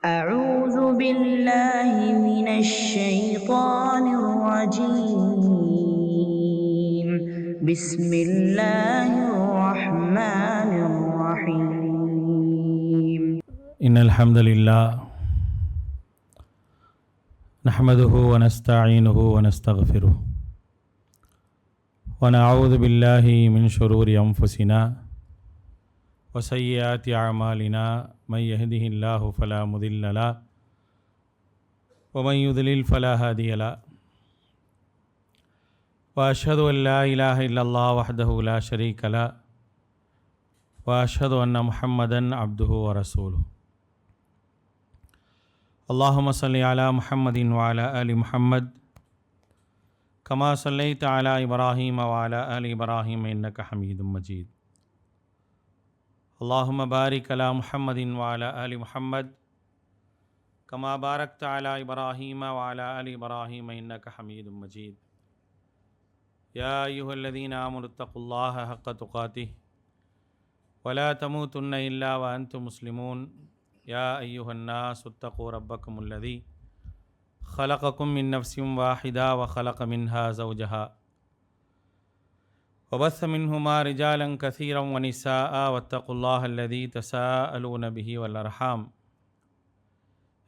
أعوذ بالله من الشيطان الرجيم بسم الله الرحمن الرحيم إن الحمد لله نحمده ونستعينه ونستغفره ونعوذ بالله من شرور أنفسنا وسيئات أعمالنا من يهده الله فلا مضل له ومن يضلل فلا هادي له وأشهد أن لا إله إلا الله وحده لا شريك له وأشهد أن محمدا عبده ورسوله اللهم صل على محمد وعلى آل محمد كما صليت على إبراهيم وعلى آل إبراهيم إنك حميد مجيد اللهم بارك على محمد وعلى آل محمد كما باركت على إبراهيم وعلى آل إبراهيم إنك حميد مجيد يا أيها الذين آمنوا اتقوا الله حق تقاته ولا تموتن إلا وأنتم مسلمون يا أيها الناس اتقوا ربكم الذي خلقكم من نفس واحدة وخلق منها زوجها وبث منهما رجالا كثيرا ونساء واتقوا الله الذي تساءلون به والأرحام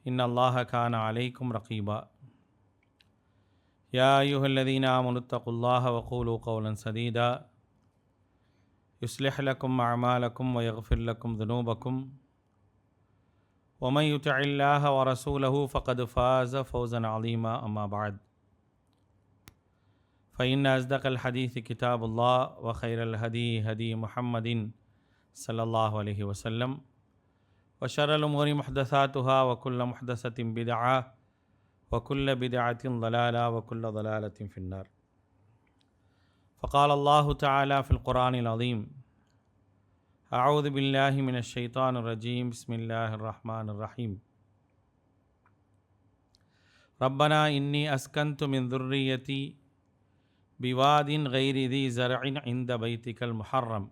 إن الله كان عليكم رقيبا يا أيها الذين آمنوا اتقوا الله وقولوا قولا سديدا يصلح لكم أعمالكم ويغفر لكم ذنوبكم ومن يطع الله ورسوله فقد فاز فوزا عظيما أما بعد فإن أصدق الحديث كتاب الله وخير الهدي هدي محمد صلى الله عليه وسلم وشر الأمور محدثاتها وكل محدثة بدعة وكل بدعة ضلالة وكل ضلالة في النار فقال الله تعالى في القرآن العظيم أعوذ بالله من الشيطان الرجيم بسم الله الرحمن الرحيم ربنا إني أسكنت من ذريتي بواد غير ذي زرع عند بيتك المحرم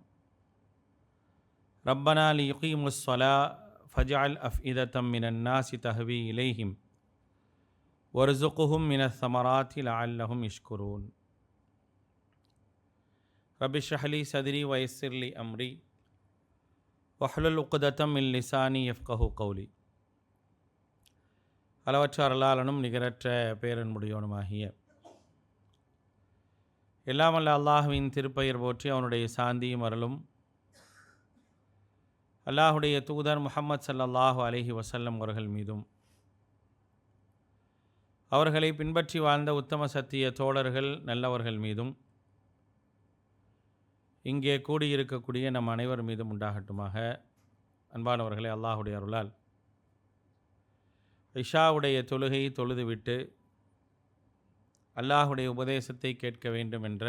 ربنا ليقيموا الصلاة فاجعل أفئدة من الناس تهوي إليهم وارزقهم من الثمرات لعلهم يشكرون رب اشرح لي صدري ويسر لي أمري வஹ்லுல் உக்ததம் மின் லிசானி யஃப்கஹு கௌலி. அளவற்ற அருளாளனும் நிகரற்ற பேரன்புடையோனுமாகிய எல்லாமல்ல அல்லாஹுவின் திருப்பெயர் போற்றி அவனுடைய சாந்தியும் அருளும் அல்லாஹுடைய தூதர் முஹம்மது ஸல்லல்லாஹு அலைஹி வஸல்லம் அவர்கள் மீதும் அவர்களை பின்பற்றி வாழ்ந்த உத்தம சத்திய தோழர்கள் நல்லவர்கள் மீதும் இங்கே கூடியிருக்கக்கூடிய நம் அனைவர் மீதும் உண்டாகட்டுமாக. அன்பானவர்களே, அல்லாஹுடைய அருளால் இஷாவுடைய தொழுகை தொழுதுவிட்டு அல்லாஹுடைய உபதேசத்தை கேட்க வேண்டும் என்ற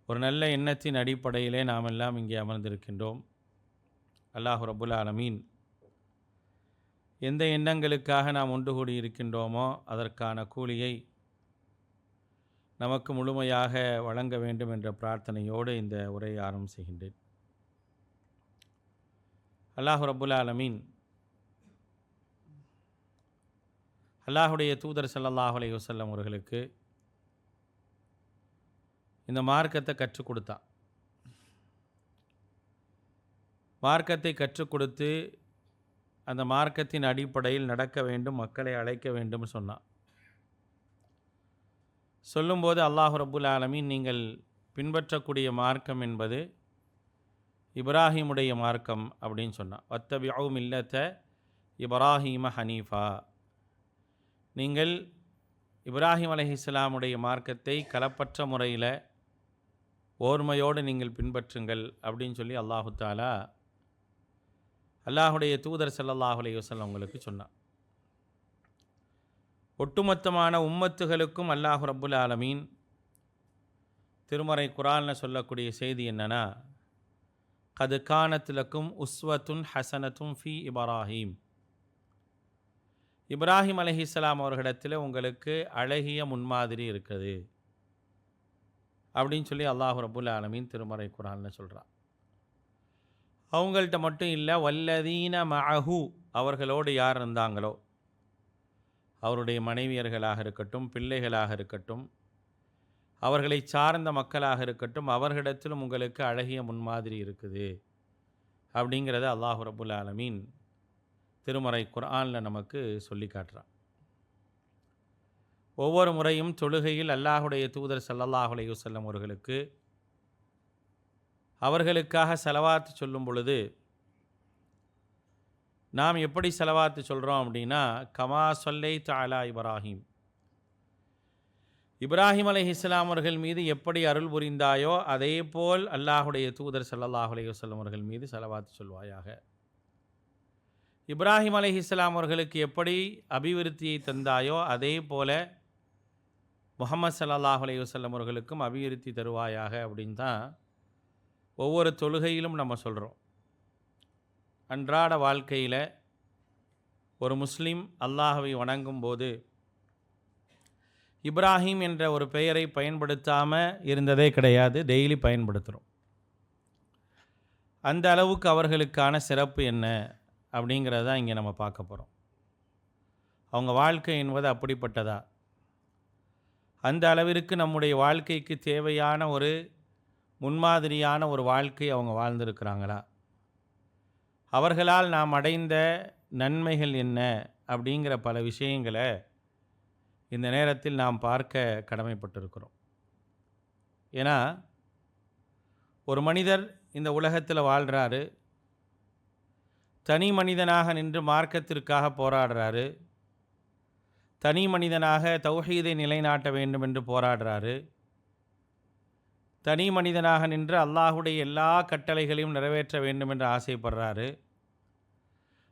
ஒரு நல்ல எண்ணத்தின் அடிப்படையிலே நாம் எல்லாம் இங்கே அமர்ந்திருக்கின்றோம். அல்லாஹு ரப்புல் ஆலமீன் எந்த எண்ணங்களுக்காக நாம் ஒன்று கூடியிருக்கின்றோமோ அதற்கான கூலியை நமக்கு முழுமையாக வழங்க வேண்டும் என்ற பிரார்த்தனையோடு இந்த உரையை ஆரம்பம் செய்கின்றேன். அல்லாஹு ரப்புல் ஆலமீன் அல்லாஹுடைய தூதர் ஸல்லல்லாஹு அலைஹி வஸல்லம் அவர்களுக்கு இந்த மார்க்கத்தை கற்றுக் கொடுத்தான். மார்க்கத்தை கற்றுக் கொடுத்து அந்த மார்க்கத்தின் அடிப்படையில் நடக்க வேண்டும், மக்களை அழைக்க வேண்டும் சொன்னான். சொல்லும்போது அல்லாஹு ரப்புல் ஆலமீன் நீங்கள் பின்பற்றக்கூடிய மார்க்கம் என்பது இப்ராஹிமுடைய மார்க்கம் அப்படின்னு சொன்னான். வத்தபிஉ மில்லத்த இப்ராஹீம ஹனீஃபா, நீங்கள் இப்ராஹிம் அலைஹிஸ்ஸலாமுடைய மார்க்கத்தை கலப்பற்ற முறையில் ஓர்மையோடு நீங்கள் பின்பற்றுங்கள் அப்படின்னு சொல்லி அல்லாஹு தஆலா அல்லாஹுடைய தூதர் ஸல்லல்லாஹு அலைஹி வஸல்லம் உங்களுக்கு சொன்னான். ஒட்டுமொத்தமான உம்மத்துகளுக்கும் அல்லாஹு ரப்புல் ஆலமீன் திருமறை குர்ஆனில் சொல்லக்கூடிய செய்தி என்னன்னா, கது கானத் லக்கும் உஸ்வத்துன் ஹசனத்தும் ஃபி இப்ராஹீம், இப்ராஹிம் அலைஹிஸ்ஸலாம் அவர்களிடத்தில் உங்களுக்கு அழகிய முன்மாதிரி இருக்குது அப்படின்னு சொல்லி அல்லாஹு ரப்புல் ஆலமீன் திருமறை குர்ஆனில் சொல்கிறான். அவங்கள்ட்ட மட்டும் இல்லை, வல்லதீன மஅஹு, அவர்களோடு யார் இருந்தாங்களோ, அவருடைய மனைவியர்களாக இருக்கட்டும், பிள்ளைகளாக இருக்கட்டும், அவர்களை சார்ந்த மக்களாக இருக்கட்டும், அவர்களிடத்திலும் உங்களுக்கு அழகிய முன்மாதிரி இருக்குது அப்படிங்கிறத அல்லாஹ் ரப்புல் ஆலமீன் திருமறை குர்ஆனில் நமக்கு சொல்லி காட்டுறான். ஒவ்வொரு முறையும் தொழுகையில் அல்லாஹுடைய தூதர் ஸல்லல்லாஹு அலைஹி வஸல்லம் அவர்களுக்காக ஸலவாத் சொல்லும் பொழுது நாம் எப்படி ஸலவாத்து சொல்கிறோம் அப்படின்னா, கமா ஸல்லைத அலா இப்ராஹீம், இப்ராஹிம் அலைஹிஸ்ஸலாம் அவர்கள் மீது எப்படி அருள் புரிந்தாயோ அதே போல் அல்லாஹுடைய தூதர் ஸல்லல்லாஹு அலைஹி வஸல்லம் அவர்கள் மீது ஸலவாத்து சொல்வாயாக. இப்ராஹிம் அலைஹிஸ்ஸலாம் அவர்களுக்கு எப்படி அபிவிருத்தியை தந்தாயோ அதே போல முஹம்மது ஸல்லல்லாஹு அலைஹி வஸல்லம் அவர்களுக்கும் அபிவிருத்தி தருவாயாக அப்படின்னு தான் ஒவ்வொரு தொழுகையிலும் நம்ம சொல்கிறோம். அன்றாட வாழ்க்கையில் ஒரு முஸ்லீம் அல்லாஹ்வை வணங்கும் போது இப்ராஹிம் என்ற ஒரு பெயரை பயன்படுத்தாமல் இருந்ததே கிடையாது. டெய்லி பயன்படுத்துகிறோம். அந்த அளவுக்கு அவர்களுக்கான சிறப்பு என்ன அப்படிங்கிறத தான் இங்கே நம்ம பார்க்க போகிறோம். அவங்க வாழ்க்கை என்பது அப்படிப்பட்டதா, அந்த அளவிற்கு நம்முடைய வாழ்க்கைக்கு தேவையான ஒரு முன்மாதிரியான ஒரு வாழ்க்கை அவங்க வாழ்ந்திருக்கிறாங்களா, அவர்களால் நாம் அடைந்த நன்மைகள் என்ன அப்படிங்கிற பல விஷயங்களை இந்த நேரத்தில் நாம் பார்க்க கடமைப்பட்டிருக்கிறோம். ஏன்னா ஒரு மனிதர் இந்த உலகத்தில் வாழ்கிறாரு, தனி மனிதனாக நின்று மார்க்கத்திற்காக போராடுறாரு, தனி மனிதனாக தௌஹீதை நிலைநாட்ட வேண்டும் என்று போராடுறாரு, தனி மனிதனாக நின்று அல்லாஹுடைய எல்லா கட்டளைகளையும் நிறைவேற்ற வேண்டும் என்று ஆசைப்படுறாரு.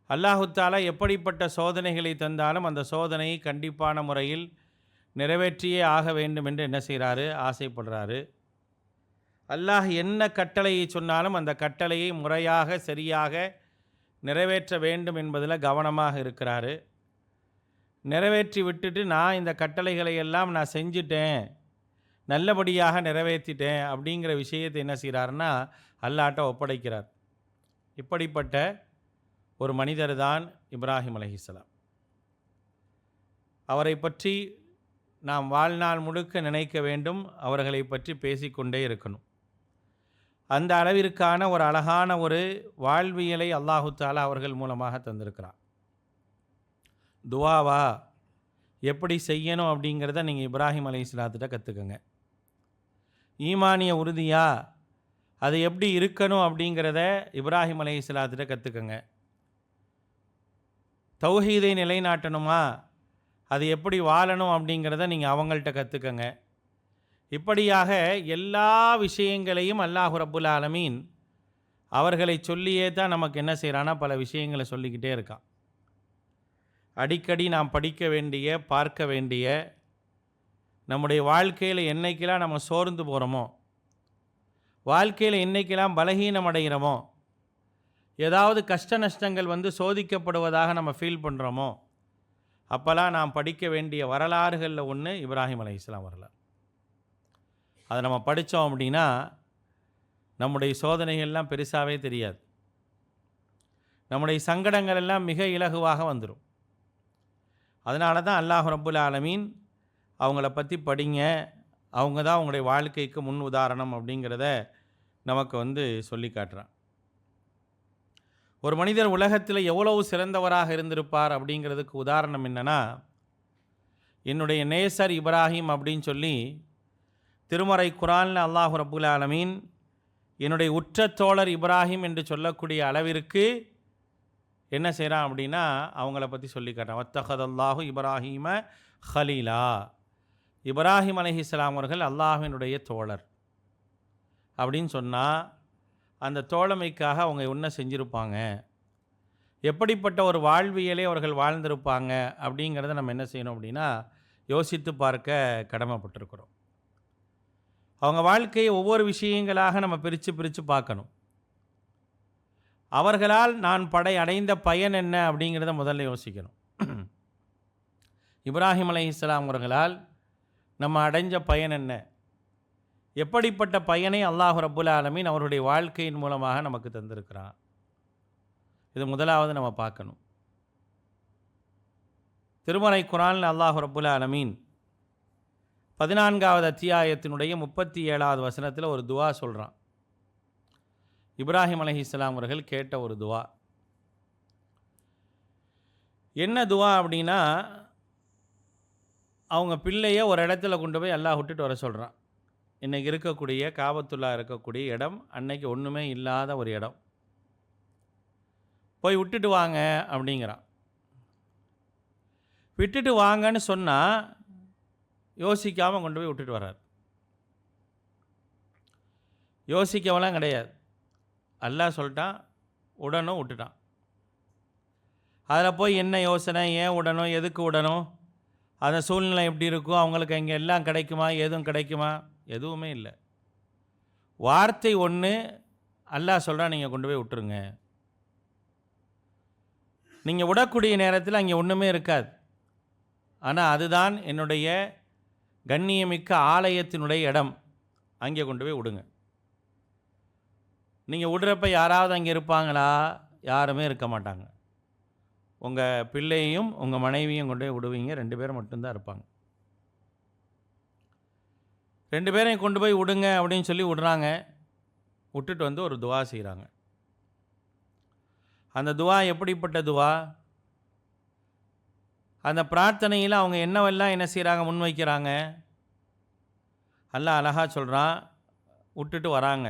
அல்லாஹு தஆலா எப்படிப்பட்ட சோதனைகளை தந்தாலும் அந்த சோதனையை கண்டிப்பான முறையில் நிறைவேற்றியே ஆக வேண்டும் என்று என்ன செய்கிறாரு, ஆசைப்படுறாரு. அல்லாஹ் என்ன கட்டளையை சொன்னாலும் அந்த கட்டளையை முறையாக சரியாக நிறைவேற்ற வேண்டும் என்பதில் கவனமாக இருக்கிறாரு. நிறைவேற்றி விட்டுட்டு நான் இந்த கட்டளைகளை எல்லாம் நான் செஞ்சிட்டேன், நல்லபடியாக நிறைவேற்றிட்டேன் அப்படிங்கிற விஷயத்தை என்ன செய்கிறாருன்னா அல்லாஹ்ட்ட ஒப்படைக்கிறார். இப்படிப்பட்ட ஒரு மனிதர் தான் இப்ராஹிம் அலைஹிஸ்ஸலாம். அவரை பற்றி நாம் வாழ்நாள் முழுக்க நினைக்க வேண்டும், அவர்களை பற்றி பேசிக்கொண்டே இருக்கணும். அந்த அளவிற்கான ஒரு அழகான ஒரு வாழ்வியலை அல்லாஹு தஆலா அவர்கள் மூலமாக தந்திருக்கிறார். துஆவா எப்படி செய்யணும் அப்படிங்கிறத நீங்கள் இப்ராஹிம் அலைஹிஸ்ஸலாத்திட்ட கற்றுக்கங்க. ஈமானிய உறுதியா அது எப்படி இருக்கணும் அப்படிங்கிறத இப்ராஹிம் அலைஹிஸ்ஸலாத்திட்ட கற்றுக்கங்க. தௌஹீதை நிலைநாட்டணுமா, அது எப்படி வாழணும் அப்படிங்கிறத நீங்கள் அவங்கள்ட்ட கற்றுக்கங்க. இப்படியாக எல்லா விஷயங்களையும் அல்லாஹ் ரப்புல் ஆலமீன் அவர்களை சொல்லியே தான் நமக்கு என்ன செய்கிறான்னா பல விஷயங்களை சொல்லிக்கிட்டே இருக்கான். அடிக்கடி நாம் படிக்க வேண்டிய, பார்க்க வேண்டிய, நம்முடைய வாழ்க்கையில் என்னைக்கெல்லாம் நம்ம சோர்ந்து போகிறோமோ, வாழ்க்கையில் என்னைக்கெல்லாம் பலகீனம் அடைகிறோமோ, ஏதாவது கஷ்ட நஷ்டங்கள் வந்து சோதிக்கப்படுவதாக நம்ம ஃபீல் பண்ணுறோமோ, அப்போல்லாம் நாம் படிக்க வேண்டிய வரலாறுகளில் ஒன்று இப்ராஹிம் அலைஹிஸ்ஸலாம் வரலாறு. அதை நம்ம படித்தோம் அப்படின்னா நம்முடைய சோதனைகள்லாம் பெருசாகவே தெரியாது, நம்முடைய சங்கடங்கள் எல்லாம் மிக இலகுவாக வந்துடும். அதனால தான் அல்லாஹ் ரப்புல் ஆலமீன் அவங்கள பற்றி படிங்க, அவங்க தான் அவங்களுடைய வாழ்க்கைக்கு முன் உதாரணம் அப்படிங்கிறத நமக்கு வந்து சொல்லி காட்டுறான். ஒரு மனிதர் உலகத்தில் எவ்வளவு சிறந்தவராக இருந்திருப்பார் அப்படிங்கிறதுக்கு உதாரணம் என்னென்னா, என்னுடைய நேசர் இப்ராஹிம் அப்படின்னு சொல்லி திருமறை குர்ஆனில் அல்லாஹ் ரப்புல் ஆலமீன் என்னுடைய உற்ற தோழர் இப்ராஹிம் என்று சொல்லக்கூடிய அளவிற்கு என்ன செய்கிறான் அப்படின்னா அவங்கள பற்றி சொல்லி காட்டுறான். வத்தஹதல்லாஹு இப்ராஹீம ஹலீலா, இப்ராஹிம் அலைஹிஸ்ஸலாம் அவர்கள் அல்லாஹ்வினுடைய தோழர் அப்படின்னு சொன்னால் அந்த தோழமைக்காக அவங்க என்ன செஞ்சுருப்பாங்க, எப்படிப்பட்ட ஒரு வாழ்வியலை அவர்கள் வாழ்ந்திருப்பாங்க அப்படிங்கிறத நம்ம என்ன செய்யணும் அப்படின்னா யோசித்து பார்க்க கடமைப்பட்டிருக்கிறோம். அவங்க வாழ்க்கையை ஒவ்வொரு விஷயங்களாக நம்ம பிரித்து பார்க்கணும். அவர்களால் நான் அடைந்த பயன் என்ன அப்படிங்கிறத முதல்ல யோசிக்கணும். இப்ராஹிம் அலைஹிஸ்ஸலாம் அவர்களால் நம்ம அடைஞ்ச பயன் என்ன, எப்படிப்பட்ட பயனை அல்லாஹ் ரப்புல் ஆலமீன் அவருடைய வாழ்க்கையின் மூலமாக நமக்கு தந்திருக்கிறான், இது முதலாவது நம்ம பார்க்கணும். திருமறை குர்ஆனில் அல்லாஹ் ரப்புல் ஆலமீன் 14வது அத்தியாயத்தினுடைய 37வது வசனத்தில் ஒரு துவா சொல்கிறான். இப்ராஹிம் அலைஹிஸ்ஸலாம் அவர்கள் கேட்ட ஒரு துவா. என்ன துவா அப்படின்னா, அவங்க பிள்ளைய ஒரு இடத்துல கொண்டு போய் அல்லாஹ் விட்டுட்டு வர சொல்கிறான். இன்றைக்கி இருக்கக்கூடிய காபத்துல்லா இருக்கக்கூடிய இடம் அன்னைக்கு ஒன்றுமே இல்லாத ஒரு இடம். போய் விட்டுட்டு வாங்க அப்படிங்கிறான். விட்டுட்டு வாங்கன்னு சொன்னால் யோசிக்காமல் கொண்டு போய் விட்டுட்டு வர்றார். யோசிக்கவெல்லாம் கிடையாது. அல்லாஹ் சொல்லிட்டான், உடனும் விட்டுட்டான். அதில் போய் என்ன யோசனை, ஏன் விடணும், எதுக்கு விடணும், அந்த சூழ்நிலை எப்படி இருக்கும், அவங்களுக்கு இங்கே எல்லாம் கிடைக்குமா, எதுவும் கிடைக்குமா, எதுவுமே இல்லை. வார்த்தை ஒன்று, அல்லாஹ் சொல்கிறான், நீங்கள் கொண்டு போய் விட்டுருங்க. நீங்கள் விடக்கூடிய நேரத்தில் அங்கே ஒன்றுமே இருக்காது. ஆனால் அதுதான் என்னுடைய கண்ணியமிக்க ஆலயத்தினுடைய இடம், அங்கே கொண்டு போய் விடுங்க. நீங்கள் விடுறப்ப யாராவது அங்கே இருப்பாங்களா? யாருமே இருக்க மாட்டாங்க. உங்கள் பிள்ளையையும் உங்கள் மனைவியும் கொண்டு போய் விடுவீங்க, 2 பேரும் மட்டும்தான் இருப்பாங்க. 2 பேரையும் கொண்டு போய் விடுங்க அப்படின்னு சொல்லி விடுறாங்க. விட்டுட்டு வந்து ஒரு துவா செய்கிறாங்க. அந்த துவா எப்படிப்பட்ட துவா? அந்த பிரார்த்தனையில் அவங்க என்னவெல்லாம் என்ன செய்கிறாங்க, முன்வைக்கிறாங்க. அல்லாஹ் அழகாக சொல்கிறான். விட்டுட்டு வராங்க,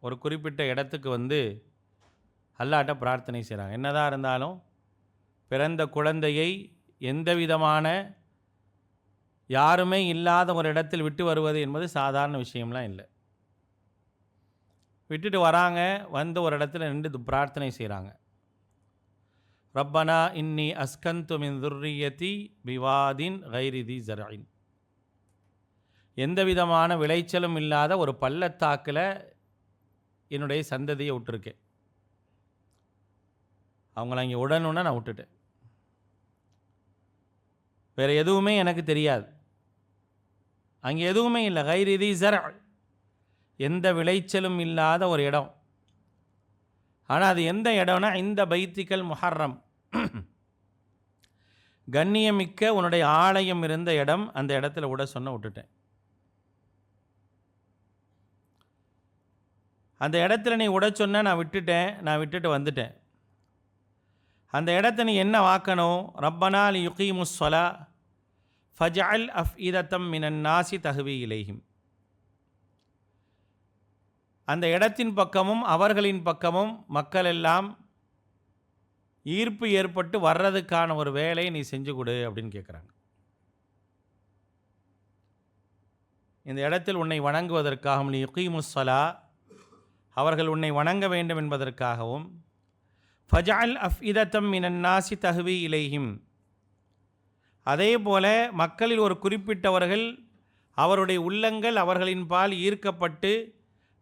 ஒரு குறிப்பிட்ட இடத்துக்கு வந்து அல்லாஹ்ட்ட பிரார்த்தனை செய்கிறாங்க. என்னதான் இருந்தாலும் பிறந்த குழந்தையை எந்த விதமான யாருமே இல்லாத ஒரு இடத்தில் விட்டு வருவது என்பது சாதாரண விஷயம்லாம் இல்லை. விட்டுட்டு வராங்க, வந்து ஒரு இடத்துல நின்று பிரார்த்தனை செய்கிறாங்க. ரப்பனா இன்னி அஸ்கந்து மின் துர்ரியதி பிவாதின் கைரி தி ஜர்இன். எந்த விதமான விளைச்சலும் இல்லாத ஒரு பள்ளத்தாக்கில் என்னுடைய சந்ததியை விட்டுருக்கேன். அவங்கள அங்கே உடனுன்னா நான் விட்டுட்டேன். வேறு எதுவுமே எனக்கு தெரியாது. அங்கே எதுவுமே இல்லை. கைரி தி ஜர், எந்த விளைச்சலும் இல்லாத ஒரு இடம். ஆனால் அது எந்த இடம்னா, இந்த பைத்திக்கல் முஹர்ரம், கண்ணியமிக்க உன்னுடைய ஆலயம் இருந்த இடம். அந்த இடத்துல விட சொன்ன விட்டுட்டேன். அந்த இடத்துல நீ விட சொன்ன, நான் விட்டுட்டு வந்துட்டேன். அந்த இடத்த நீ என்ன வாக்கணும்? ரப்பனா லி யுகீமுஸ் ஸலா ஃபஜ்அல் அஃஇதத்தம் மினன் நாசி தஹ்வி இலைஹிம். அந்த இடத்தின் பக்கமும் அவர்களின் பக்கமும் மக்கள் எல்லாம் ஈர்ப்பு ஏற்பட்டு வர்றதுக்கான ஒரு வேலையை நீ செஞ்சு கொடு அப்படின்னு கேட்குறாங்க. இந்த இடத்தில் உன்னை வணங்குவதற்காகவும், நீ யுகீமுஸ் ஸலா, அவர்கள் உன்னை வணங்க வேண்டும் என்பதற்காகவும், ஃபஜ்அல் அஃஇதத்தம் மினன் நாசி தஹ்வி இலைஹிம், அதே போல மக்களில் ஒரு குறிப்பிட்டவர்கள் அவருடைய உள்ளங்கள் அவர்களின் பால் ஈர்க்கப்பட்டு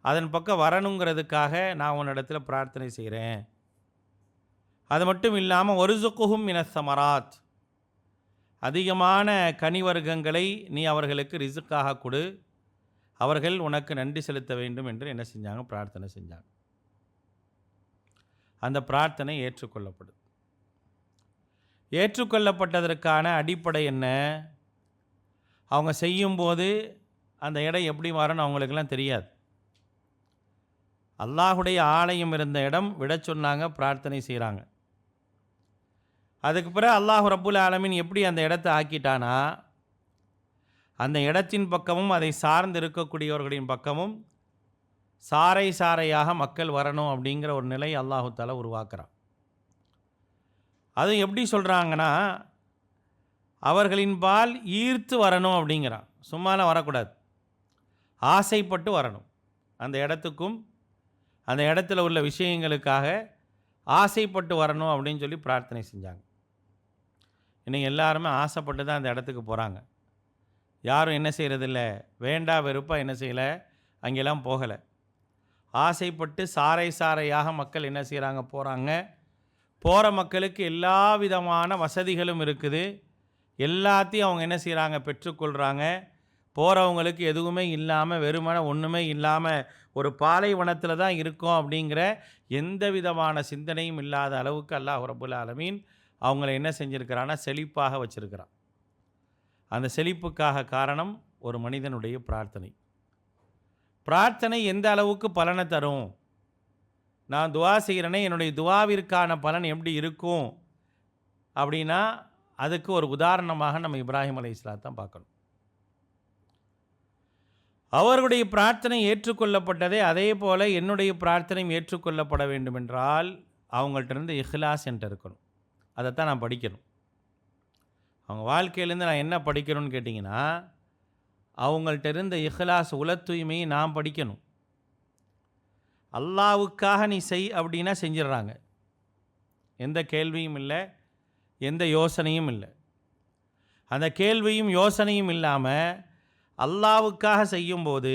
அதன் பக்கம் வரணுங்கிறதுக்காக நான் உன்னிடத்தில் பிரார்த்தனை செய்கிறேன். அது மட்டும் இல்லாமல் ஒருசுக்குஹும் மினஸ் ஸமராத், அதிகமான கனிவர்க்கங்களை நீ அவர்களுக்கு ரிசுக்காக கொடு, அவர்கள் உனக்கு நன்றி செலுத்த வேண்டும் என்று என்ன செஞ்சாங்க? பிரார்த்தனை செஞ்சாங்க. அந்த பிரார்த்தனை ஏற்றுக்கொள்ளப்படுது. ஏற்றுக்கொள்ளப்பட்டதற்கான அடிப்படை என்ன? அவங்க செய்யும்போது அந்த இடம் எப்படி மாறும்னு அவங்களுக்கெல்லாம் தெரியாது. அல்லாஹுடைய ஆலயம் இருந்த இடம் விட சொன்னாங்க, பிரார்த்தனை செய்கிறாங்க. அதுக்கு பிறகு அல்லாஹ் ரப்புல் ஆலமீன் எப்படி அந்த இடத்தை ஆக்கிட்டானா, அந்த இடத்தின் பக்கமும் அதை சார்ந்து இருக்கக்கூடியவர்களின் பக்கமும் சாரை சாரையாக மக்கள் வரணும் அப்படிங்கிற ஒரு நிலை அல்லாஹு தஆலா உருவாக்குறான். அது எப்படி சொல்கிறாங்கன்னா, அவர்களின் பால் ஈர்த்து வரணும் அப்படிங்கிறான். சும்மாலாம் வரக்கூடாது, ஆசைப்பட்டு வரணும். அந்த இடத்துக்கும் அந்த இடத்துல உள்ள விஷயங்களுக்காக ஆசைப்பட்டு வரணும் அப்படின்னு சொல்லி பிரார்த்தனை செஞ்சாங்க. இன்றைக்கி எல்லாருமே ஆசைப்பட்டு தான் அந்த இடத்துக்கு போகிறாங்க. யாரும் என்ன செய்கிறதில்ல, வேண்டா வெறுப்பாக என்ன செய்யலை, அங்கெல்லாம் போகலை. ஆசைப்பட்டு சாரை சாரையாக மக்கள் என்ன செய்கிறாங்க? போகிறாங்க. போகிற மக்களுக்கு எல்லா விதமான வசதிகளும் இருக்குது. எல்லாத்தையும் அவங்க என்ன செய்கிறாங்க? பெற்றுக்கொள்கிறாங்க. போகிறவங்களுக்கு எதுவுமே இல்லாமல், வெறுமனை ஒன்றுமே இல்லாமல் ஒரு பாலைவனத்தில் தான் இருக்கோம் அப்படிங்கிற எந்த விதமான சிந்தனையும் இல்லாத அளவுக்கு அல்லாஹ் ரப்புல் ஆலமீன் அவங்கள என்ன செஞ்சுருக்கிறான்னா செழிப்பாக வச்சுருக்கிறான். அந்த செழிப்புக்காக காரணம் ஒரு மனிதனுடைய பிரார்த்தனை. பிரார்த்தனை எந்த அளவுக்கு பலனை தரும், நான் துவா செய்கிறேனே என்னுடைய துவாவிற்கான பலன் எப்படி இருக்கும் அப்படின்னா, அதுக்கு ஒரு உதாரணமாக நம்ம இப்ராஹிம் அலைஹிஸ்ஸலாம் தான் பார்க்கணும். அவர்களுடைய பிரார்த்தனை ஏற்றுக்கொள்ளப்பட்டதே, அதே போல் என்னுடைய பிரார்த்தனையும் ஏற்றுக்கொள்ளப்பட வேண்டுமென்றால் அவங்கள்ட்ட இருந்து இஹ்லாஸ் என்கிட்ட இருக்கணும். அதைத்தான் நான் படிக்கணும். அவங்க வாழ்க்கையிலேருந்து நான் என்ன படிக்கணும்னு கேட்டிங்கன்னா, அவங்கள்ட்ட இருந்த இஹ்லாஸ், உள தூய்மையை நான் படிக்கணும். அல்லாவுக்காக நீ செய் அப்படின்னா செஞ்சிடறாங்க. எந்த கேள்வியும் இல்லை, எந்த யோசனையும் இல்லை. அந்த கேள்வியும் யோசனையும் இல்லாமல் அல்லாவுக்காக செய்யும்போது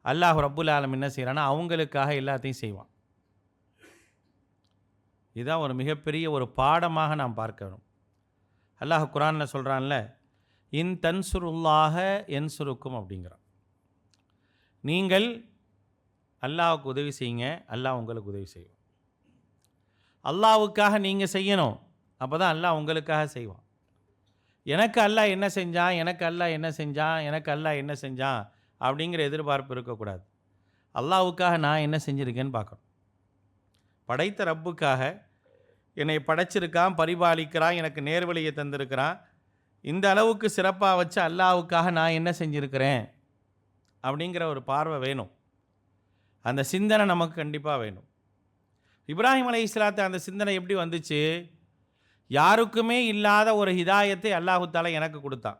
அல்லாஹ் ரப்புல் ஆலமீன் என்ன செய்கிறான்னா அவங்களுக்காக எல்லாத்தையும் செய்வான். இதுதான் ஒரு மிகப்பெரிய ஒரு பாடமாக நாம் பார்க்கணும். அல்லாஹ் குர்ஆனில் சொல்கிறான்ல, இன் தன்சுருல்லாஹ என்சுருக்கும் அப்படிங்கிறான். நீங்கள் அல்லாஹ்வுக்கு உதவி செய்யுங்க, அல்லாஹ் உங்களுக்கு உதவி செய்வான். அல்லாஹ்வுக்காக நீங்கள் செய்யணும், அப்போ தான் அல்லாஹ் உங்களுக்காக செய்வான். எனக்கு அல்லாஹ் என்ன செஞ்சான், எனக்கு அல்லாஹ் என்ன செஞ்சான், எனக்கு அல்லாஹ் என்ன செஞ்சான் அப்படிங்கிற எதிர்பார்ப்பு இருக்கக்கூடாது. அல்லாஹ்வுக்காக நான் என்ன செஞ்சுருக்கேன்னு பார்க்கணும். படைத்த ரப்புக்காக என்னை படைச்சிருக்கான், பரிபாலிக்கிறான், எனக்கு நேர்வழியை தந்திருக்கிறான். இந்த அளவுக்கு சிறப்பாக வச்சு அல்லாஹ்வுக்காக நான் என்ன செஞ்சுருக்கிறேன் அப்படிங்கிற ஒரு பார்வை வேணும். அந்த சிந்தனை நமக்கு கண்டிப்பாக வேணும். இப்ராஹிம் அலைஹிஸ்ஸலாத்து அந்த சிந்தனை எப்படி வந்துச்சு? யாருக்குமே இல்லாத ஒரு ஹிதாயத்தை அல்லாஹு தஆலா எனக்கு கொடுத்தான்.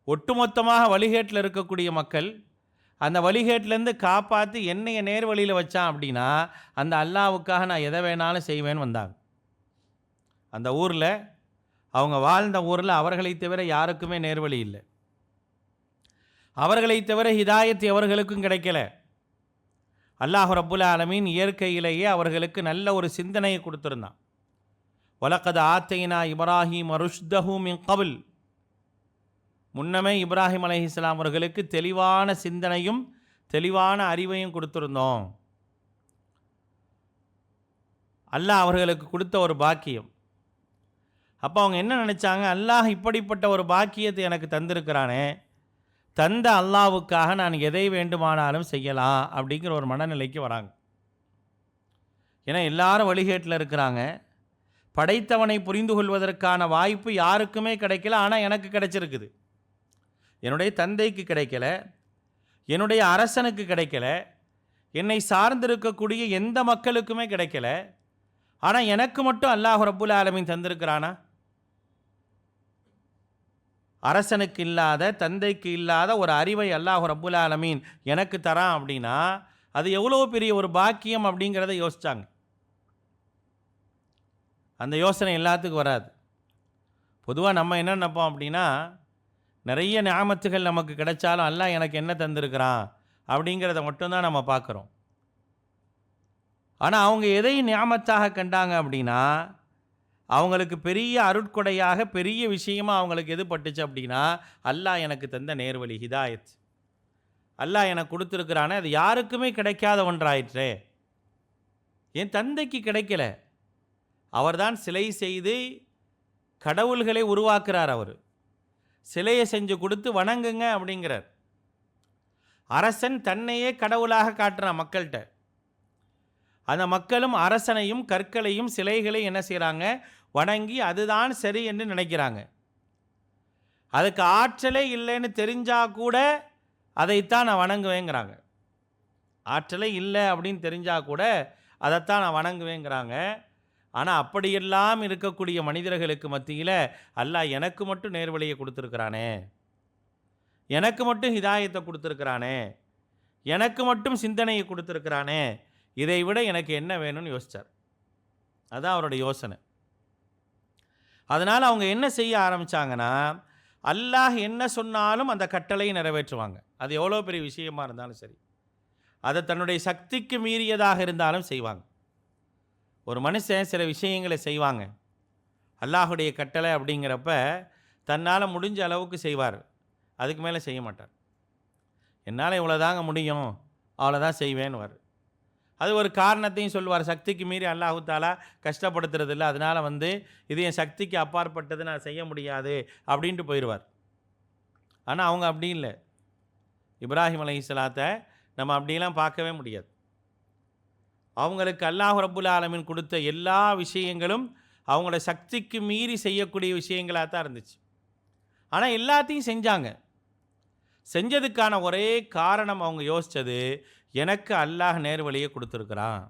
ஒட்டுமொத்தமாக வழிகேட்டில் இருக்கக்கூடிய மக்கள் அந்த வழிகேட்டிலேருந்து காப்பாற்றி என்னைய நேர்வழியில் வச்சான் அப்படின்னா அந்த அல்லாஹ்வுக்காக நான் எதை வேணாலும் செய்வேன்னு வந்தாங்க. அந்த ஊரில், அவங்க வாழ்ந்த ஊரில் அவர்களை தவிர யாருக்குமே நேர்வழி இல்லை. அவர்களை தவிர ஹிதாயத் அவர்களுக்கும் கிடைக்கல. அல்லாஹ் ரப்புல் ஆலமீன் இயற்கையிலேயே அவர்களுக்கு நல்ல ஒரு சிந்தனையை கொடுத்துருந்தான். வலக்கத் ஆத்தைனா இப்ராஹிம் ருஷ்தஹு மின் கபில், முன்னமே இப்ராஹிம் அலைஹிஸ்ஸலாம் அவர்களுக்கு தெளிவான சிந்தனையும் தெளிவான அறிவையும் கொடுத்துருந்தோம். அல்லாஹ் அவர்களுக்கு கொடுத்த ஒரு பாக்கியம். அப்போ அவங்க என்ன நினச்சாங்க, அல்லாஹ் இப்படிப்பட்ட ஒரு பாக்கியத்தை எனக்கு தந்திருக்கிறானே, தந்த அல்லாஹ்வுக்காக நான் எதை வேண்டுமானாலும் செய்யலாம் அப்படிங்கிற ஒரு மனநிலைக்கு வராங்க. ஏன்னா எல்லாரும் வழிகேட்டில் இருக்கிறாங்க. படைத்தவனை புரிந்து கொள்வதற்கான வாய்ப்பு யாருக்குமே கிடைக்கல, ஆனால் எனக்கு கிடைச்சிருக்குது. என்னுடைய தந்தைக்கு கிடைக்கல, என்னுடைய அரசனுக்கு கிடைக்கல, என்னை சார்ந்திருக்கக்கூடிய எந்த மக்களுக்குமே கிடைக்கல. ஆனால் எனக்கு மட்டும் அல்லாஹ் ரப்புல் ஆலமீன் தந்திருக்கிறானா? அரசனுக்கு இல்லாத, தந்தைக்கு இல்லாத ஒரு அறிவை அல்லாஹ் ரப்புல் ஆலமீன் எனக்கு தரான் அப்படின்னா அது எவ்வளோ பெரிய ஒரு பாக்கியம் அப்படிங்கிறத யோசித்தாங்க. அந்த யோசனை எல்லாத்துக்கும் வராது. பொதுவாக நம்ம என்ன நினைப்போம் அப்படின்னா, நிறைய நியாமத்துகள் நமக்கு கிடைச்சாலும் அல்லாஹ் எனக்கு என்ன தந்திருக்கிறான் அப்படிங்கிறத மட்டும்தான் நம்ம பார்க்குறோம். ஆனால் அவங்க எதை நியாமத்தாக கண்டாங்க அப்படின்னா, அவங்களுக்கு பெரிய அருட்கொடையாக பெரிய விஷயமாக அவங்களுக்கு எது பட்டுச்சு அப்படின்னா, அல்லாஹ் எனக்கு தந்த நேர்வழி ஹிதாயத், அல்லாஹ் எனக்கு கொடுத்துருக்கிறானே அது யாருக்குமே கிடைக்காத ஒன்றாயிற்றே. என் தந்தைக்கு கிடைக்கல, அவர்தான் சிலை செய்து கடவுள்களை உருவாக்குறார். அவர் சிலையை செஞ்சு கொடுத்து வணங்குங்க அப்படிங்கிறார். அரசன் தன்னையே கடவுளாக காட்டுறான் மக்கள்கிட்ட. அந்த மக்களும் அரசனையும் கற்களையும் சிலைகளையும் என்ன செய்கிறாங்க, வணங்கி அதுதான் சரி என்று நினைக்கிறாங்க. அதுக்கு ஆற்றலே இல்லைன்னு தெரிஞ்சால் கூட அதைத்தான் நான் வணங்குவேங்கிறாங்க. ஆற்றலே இல்லை அப்படின்னு தெரிஞ்சால் கூட அதைத்தான் நான் வணங்குவேங்கிறாங்க. ஆனால் அப்படியெல்லாம் இருக்கக்கூடிய மனிதர்களுக்கு மத்தியில் அல்லாஹ் எனக்கு மட்டும் நேர்வழியை கொடுத்துருக்கிறானே, எனக்கு மட்டும் ஹிதாயத்தை கொடுத்துருக்கிறானே, எனக்கு மட்டும் சிந்தனையை கொடுத்துருக்கிறானே, இதை விட எனக்கு என்ன வேணும்னு யோசித்தார். அதுதான் அவருடைய யோசனை. அதனால் அவங்க என்ன செய்ய ஆரம்பித்தாங்கன்னா, அல்லாஹ் என்ன சொன்னாலும் அந்த கட்டளையை நிறைவேற்றுவாங்க. அது எவ்வளோ பெரிய விஷயமாக இருந்தாலும் சரி, அதை தன்னுடைய சக்திக்கு மீறியதாக இருந்தாலும் செய்வாங்க. ஒரு மனுஷன் சில விஷயங்களை செய்வாங்க, அல்லாஹுடைய கட்டளை அப்படிங்கிறப்ப தன்னால் முடிஞ்ச அளவுக்கு செய்வார், அதுக்கு மேலே செய்ய மாட்டார். என்னால் இவ்வளோதாங்க முடியும், அவ்வளோதான் செய்வேன்னு. அது ஒரு காரணத்தையும் சொல்லுவார். சக்திக்கு மீறி அல்லாஹு தாலா கஷ்டப்படுத்துறது இல்லை, அதனால் இது என் சக்திக்கு அப்பாற்பட்டது, நான் செய்ய முடியாது அப்படின்ட்டு போயிடுவார். ஆனால் அவங்க அப்படி இல்லை. இப்ராஹிம் அலைஹிஸ்ஸலாத்தை நம்ம அப்படிலாம் பார்க்கவே முடியாது. அவங்களுக்கு அல்லாஹ் ரப்புல் ஆலமீன் கொடுத்த எல்லா விஷயங்களும் அவங்களோட சக்திக்கு மீறி செய்யக்கூடிய விஷயங்களாக தான் இருந்துச்சு. ஆனால் எல்லாத்தையும் செஞ்சாங்க. செஞ்சதுக்கான ஒரே காரணம் அவங்க யோசித்தது, எனக்கு அல்லாஹ் நேர்வழியை கொடுத்துருக்குறான்,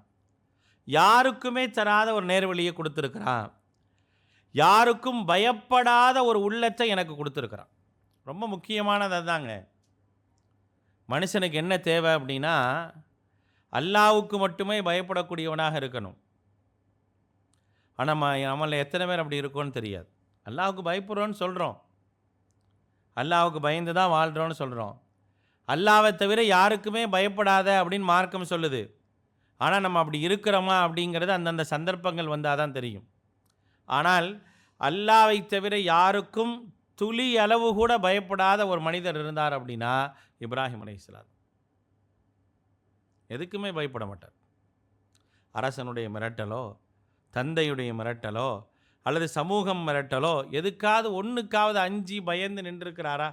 யாருக்குமே தராத ஒரு நேர்வழியை கொடுத்துருக்குறான், யாருக்கும் பயப்படாத ஒரு உள்ளத்தை எனக்கு கொடுத்துருக்குறான். ரொம்ப முக்கியமானது அதுதாங்க. மனுஷனுக்கு என்ன தேவை அப்படின்னா, அல்லாஹ்வுக்கு மட்டுமே பயப்படக்கூடியவனாக இருக்கணும். ஆனால் நம்மள எத்தனை பேர் அப்படி இருக்கோன்னு தெரியாது. அல்லாஹ்வுக்கு பயப்படுறோன்னு சொல்கிறோம், அல்லாஹ்வுக்கு பயந்து தான் வாழ்கிறோன்னு சொல்கிறோம். அல்லாஹ்வை தவிர யாருக்குமே பயப்படாத அப்படின்னு மார்க்கம் சொல்லுது. ஆனால் நம்ம அப்படி இருக்கிறோமா அப்படிங்கிறது அந்தந்த சந்தர்ப்பங்கள் வந்தால் தான் தெரியும். ஆனால் அல்லாஹ்வை தவிர யாருக்கும் துளி அளவு கூட பயப்படாத ஒரு மனிதர் இருந்தார் அப்படின்னா இப்ராஹிம் அலைஹிஸ்ஸலாம். எதுக்குமே பயப்பட மாட்டார். அரசனுடைய மிரட்டலோ, தந்தையுடைய மிரட்டலோ, அல்லது சமூகம் மிரட்டலோ, எதுக்காவது ஒன்றுக்காவது அஞ்சி பயந்து நின்றுருக்கிறாரா?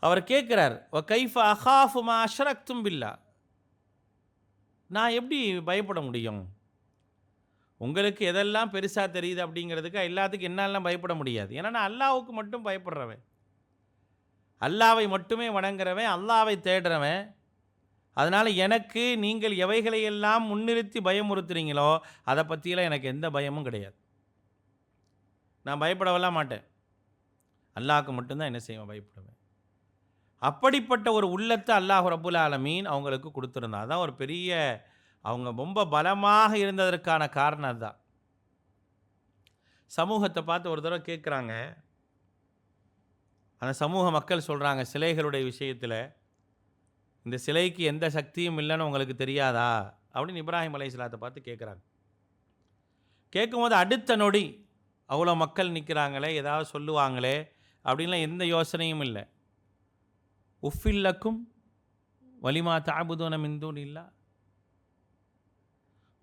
அவர் கேட்குறார், கைஃப அஹாஃபு மா அஷ்ரக்தும் பில்லா, நான் எப்படி பயப்பட முடியும்? உங்களுக்கு எதெல்லாம் பெருசாக தெரியுது அப்படிங்கிறதுக்கு எல்லாத்துக்கும் என்னாலாம் பயப்பட முடியாது. ஏன்னா நான் அல்லாஹ்வுக்கு மட்டும் பயப்படுறவன், அல்லாஹ்வை மட்டுமே வணங்குறவன், அல்லாஹ்வை தேடுறவன். அதனால் எனக்கு நீங்கள் எவைகளையெல்லாம் முன்னிறுத்தி பயமுறுத்துறீங்களோ அதை பற்றியெல்லாம் எனக்கு எந்த பயமும் கிடையாது. நான் பயப்படவெல்லாம் மாட்டேன், அல்லாஹ்வுக்கு மட்டும்தான் என்ன செய்வேன், பயப்படுவேன். அப்படிப்பட்ட ஒரு உள்ளத்தை அல்லாஹ் ரப்புல் ஆலமீன் அவங்களுக்கு கொடுத்துருந்தான். அதான் ஒரு பெரிய, அவங்க ரொம்ப பலமாக இருந்ததற்கான காரணம் அதுதான். சமூகத்தை பார்த்து ஒரு தடவை கேட்குறாங்க. அந்த சமூக மக்கள் சொல்கிறாங்க, சிலைகளுடைய விஷயத்தில் இந்த சிலைக்கு எந்த சக்தியும் இல்லைன்னு உங்களுக்கு தெரியாதா அப்படின்னு இப்ராஹிம் அலைஹிஸ்ஸலாத்தை பார்த்து கேட்குறாங்க. கேட்கும்போது அடுத்த நொடி அவ்வளோ மக்கள் நிற்கிறாங்களே, ஏதாவது சொல்லுவாங்களே அப்படின்லாம் எந்த யோசனையும் இல்லை. உஃபில்லக்கும் வலிமா தஅபுதூன மின் தூனில்லாஹ்,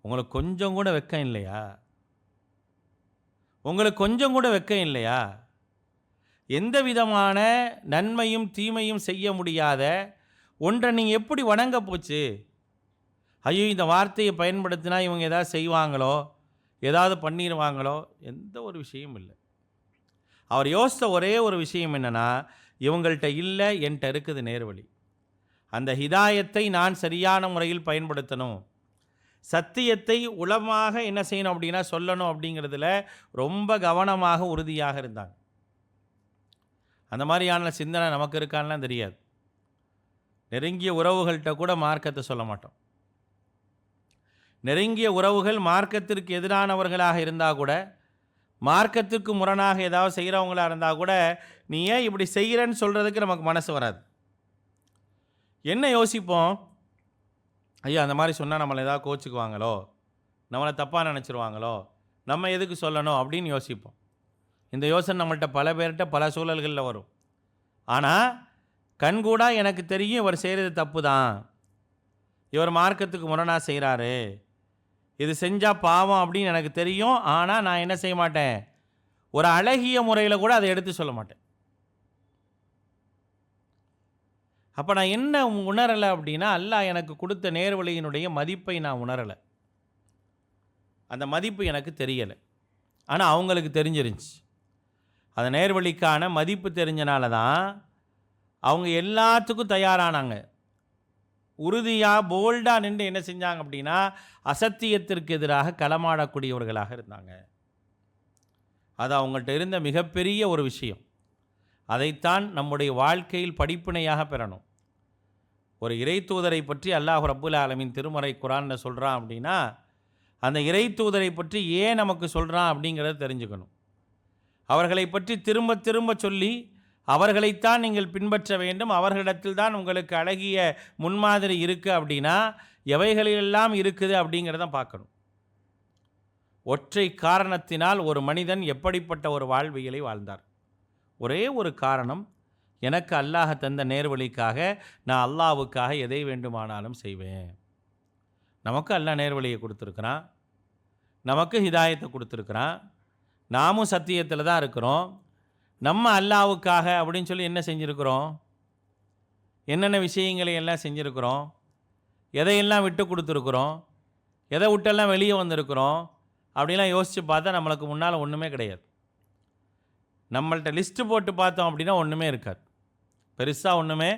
உங்களுக்கு கொஞ்சம் கூட வெக்கம் இல்லையா? உங்களுக்கு கொஞ்சம் கூட வெக்கம் இல்லையா? எந்த விதமான நன்மையும் தீமையும் செய்ய முடியாத ஒன்றை நீங்கள் எப்படி வணங்க போச்சு? ஐயோ, இந்த வார்த்தையை பயன்படுத்தினா இவங்க ஏதாவது செய்வாங்களோ, ஏதாவது பண்ணிடுவாங்களோ, எந்த ஒரு விஷயமும் இல்லை. அவர் யோசித்த ஒரே ஒரு விஷயம் என்னென்னா, இவங்கள்ட்ட இல்லை, என்கிட்ட இருக்குது நேர்வழி. அந்த ஹிதாயத்தை நான் சரியான முறையில் பயன்படுத்தணும், சத்தியத்தை உளமாக என்ன செய்யணும் அப்படின்னா சொல்லணும் அப்படிங்கிறதுல ரொம்ப கவனமாக உறுதியாக இருந்தாங்க. அந்த மாதிரியான சிந்தனை நமக்கு இருக்கான்லாம் தெரியாது. நெருங்கிய உறவுகள்கிட்ட கூட மார்க்கத்தை சொல்ல மாட்டோம். நெருங்கிய உறவுகள் மார்க்கத்திற்கு எதிரானவர்களாக இருந்தால் கூட, மார்க்கத்திற்கு முரணாக ஏதாவது செய்கிறவங்களாக இருந்தால் கூட, நீ ஏன் இப்படி செய்கிறன்னு சொல்கிறதுக்கு நமக்கு மனசு வராது. என்ன யோசிப்போம், ஐயோ அந்த மாதிரி சொன்னால் நம்மளை ஏதாவது கோச்சிக்குவாங்களோ, நம்மளை தப்பாக நினச்சிருவாங்களோ, நம்ம எதுக்கு சொல்லணும் அப்படின்னு யோசிப்போம். இந்த யோசனை நம்மள்கிட்ட பல பேர்கிட்ட பல சூழல்களில் வரும். ஆனால் கண்கூடா எனக்கு தெரியும் இவர் செய்கிறது தப்பு தான், இவர் மார்க்கத்துக்கு முரணாக செய்கிறாரு, இது செஞ்சால் பாவம் அப்படின்னு எனக்கு தெரியும். ஆனால் நான் என்ன செய்ய மாட்டேன், ஒரு அழகிய முறையில் கூட அதை எடுத்து சொல்ல மாட்டேன். அப்போ நான் என்ன உணரலை அப்படின்னா, அல்லாஹ் எனக்கு கொடுத்த நேர்வழியினுடைய மதிப்பை நான் உணரலை. அந்த மதிப்பு எனக்கு தெரியலை. ஆனால் அவங்களுக்கு தெரிஞ்சிருந்துச்சு. அந்த நேர்வழிக்கான மதிப்பு தெரிஞ்சனால தான் அவங்க எல்லாத்துக்கும் தயாரானாங்க. உறுதியாக போல்டாக நின்று என்ன செஞ்சாங்க அப்படின்னா, அசத்தியத்திற்கு எதிராக களமாடக்கூடியவர்களாக இருந்தாங்க. அது அவங்கள்ட்ட இருந்த மிகப்பெரிய ஒரு விஷயம். அதைத்தான் நம்முடைய வாழ்க்கையில் படிப்பினையாக பெறணும். ஒரு இறை தூதரை பற்றி அல்லாஹ் ரப்புல் ஆலமீன் திருமறை குர்ஆனில் சொல்கிறான் அப்படின்னா, அந்த இறை தூதரை பற்றி ஏன் நமக்கு சொல்கிறான் அப்படிங்கிறத தெரிஞ்சுக்கணும். அவர்களை பற்றி திரும்ப திரும்ப சொல்லி அவர்களைத்தான் நீங்கள் பின்பற்ற வேண்டும், அவர்களிடத்தில் தான் உங்களுக்கு அழகிய முன்மாதிரி இருக்குது அப்படின்னா எவைகளிலெல்லாம் இருக்குது அப்படிங்கிறத பார்க்கணும். ஒற்றை காரணத்தினால் ஒரு மனிதன் எப்படிப்பட்ட ஒரு வாழ்வியலை வாழ்ந்தார்? ஒரே ஒரு காரணம், எனக்கு அல்லாஹ் தந்த நேர்வழிக்காக நான் அல்லாஹ்வுக்காக எதை வேண்டுமானாலும் செய்வேன். நமக்கு அல்லாஹ் நேர்வழியை கொடுத்துருக்குறான், நமக்கு ஹிதாயத்தை கொடுத்துருக்குறான், நாமும் சத்தியத்தில் தான் இருக்கிறோம். நம்ம அல்லாஹ்வுக்காக அப்படின்னு சொல்லி என்ன செஞ்சுருக்கிறோம், என்னென்ன விஷயங்களை எல்லாம் செஞ்சுருக்கிறோம், எதையெல்லாம் விட்டு கொடுத்துருக்குறோம், எதை விட்டெல்லாம் வெளியே வந்திருக்கிறோம் அப்படிலாம் யோசித்து பார்த்தா நம்மளுக்கு முன்னால் ஒன்றுமே கிடையாது. நம்மள்ட்ட லிஸ்ட்டு போட்டு பார்த்தோம் அப்படின்னா ஒன்றுமே இருக்காது. பெருசாக ஒன்றுமே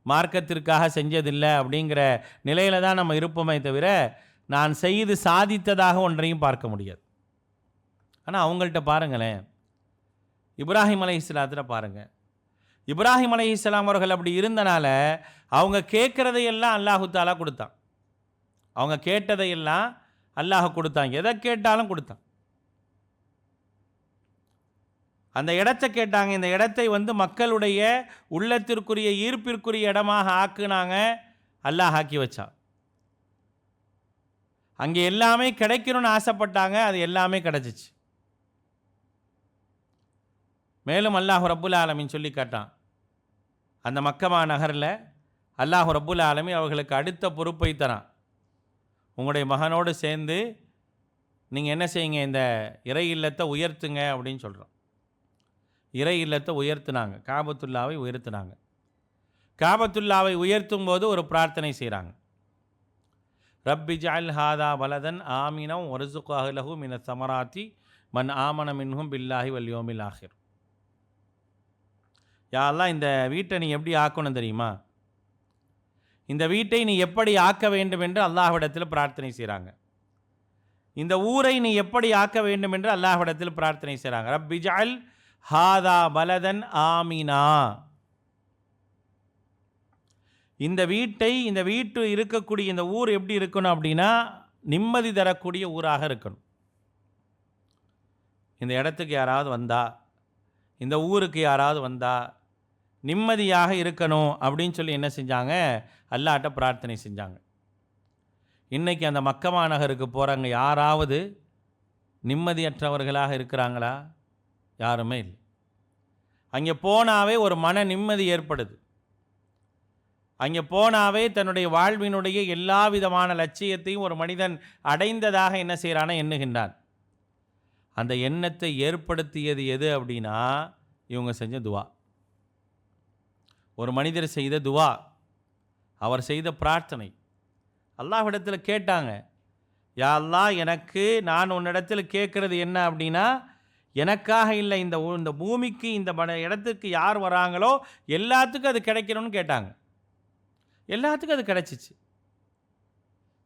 மார்க்கத்திற்காக செஞ்சதில்லை அப்படிங்கிற நிலையில் தான் நம்ம இருப்போமே தவிர நான் செய்து சாதித்ததாக ஒன்றையும் பார்க்க முடியாது. ஆனால் அவங்கள்ட்ட பாருங்களேன், இப்ராஹிம் அலைஹிஸ்ஸலாத்தில் பாருங்கள். இப்ராஹிம் அலைஹிஸ்ஸலாம் அவர்கள் அப்படி இருந்தனால அவங்க கேட்குறதையெல்லாம் அல்லாஹு தாலா கொடுத்தான். அவங்க கேட்டதையெல்லாம் அல்லாஹ் கொடுத்தான். எதை கேட்டாலும் கொடுத்தான். அந்த இடத்தை கேட்டாங்க. இந்த இடத்தை மக்களுடைய உள்ளத்திற்குரிய ஈர்ப்பிற்குரிய இடமாக ஆக்குனாங்க. அல்லாஹ் ஆக்கி வச்சான். அங்கே எல்லாமே கிடைக்கணும்னு ஆசைப்பட்டாங்க. அது எல்லாமே கிடைச்சிச்சு. மேலும் அல்லாஹ் ரப்புல் ஆலமீன் சொல்லி காட்டான், அந்த மக்கமா நகரில் அல்லாஹ் ரப்புல் ஆலமீன் அவர்களுக்கு அடுத்த பொறுப்பை தரான். உங்களுடைய மகனோடு சேர்ந்து நீங்கள் என்ன செய்யுங்க, இந்த இறை இல்லத்தை உயர்த்துங்க அப்படின்னு சொல்கிறோம். இறை இல்லத்தை உயர்த்தினாங்க, காபத்துல்லாவை உயர்த்தினாங்க. காபத்துல்லாவை உயர்த்தும் போது ஒரு பிரார்த்தனை செய்கிறாங்க. ரப்பி ஜஅல் ஹாதா பலதன் ஆமினம் வர்சுக் அஹ்லஹு மின ஸமராத்தி மன் ஆமன மின்ஹும் பில்லாஹி வல் யௌமில் ஆஹிர். யா அல்லாஹ், இந்த வீட்டை நீ எப்படி ஆக்கணும் தெரியுமா? இந்த வீட்டை நீ எப்படி ஆக்க வேண்டும் என்று அல்லாஹ்விடத்தில் பிரார்த்தனை செய்கிறாங்க. இந்த ஊரை நீ எப்படி ஆக்க வேண்டும் என்று அல்லாஹ்விடத்தில் பிரார்த்தனை செய்கிறாங்க. ரப்பி ஜஅல் ஹாதா பலதன் ஆமினா. இந்த வீட்டு இருக்கக்கூடிய இந்த ஊர் எப்படி இருக்கணும் அப்படின்னா நிம்மதி தரக்கூடிய ஊராக இருக்கணும். இந்த இடத்துக்கு யாராவது வந்தா, இந்த ஊருக்கு யாராவது வந்தா நிம்மதியாக இருக்கணும் அப்படின்னு சொல்லி என்ன செஞ்சாங்க, அல்லாஹ்ட்ட பிரார்த்தனை செஞ்சாங்க. இன்றைக்கி அந்த மக்கமா நகருக்கு போகிறாங்க, யாராவது நிம்மதியற்றவர்களாக இருக்கிறாங்களா? யாருமே இல்லை. அங்கே போனாவே ஒரு மன நிம்மதி ஏற்படுது. அங்கே போனாவே தன்னுடைய வாழ்வினுடைய எல்லா விதமான லட்சியத்தையும் ஒரு மனிதன் அடைந்ததாக என்ன செய்கிறானா எண்ணுகின்றான். அந்த எண்ணத்தை ஏற்படுத்தியது எது அப்படின்னா இவங்க செஞ்ச துவா. ஒரு மனிதர் செய்த துவா, அவர் செய்த பிரார்த்தனை. அல்லாஹ்விடத்தில் கேட்டாங்க, யா அல்லாஹ், நான் உன்னிடத்தில் கேட்குறது என்ன அப்படின்னா, எனக்காக இல்லை, இந்த பூமிக்கு இந்த இடத்துக்கு யார் வராங்களோ எல்லாத்துக்கும் அது கிடைக்கணும்னு கேட்டாங்க. எல்லாத்துக்கும் அது கிடைச்சிச்சு.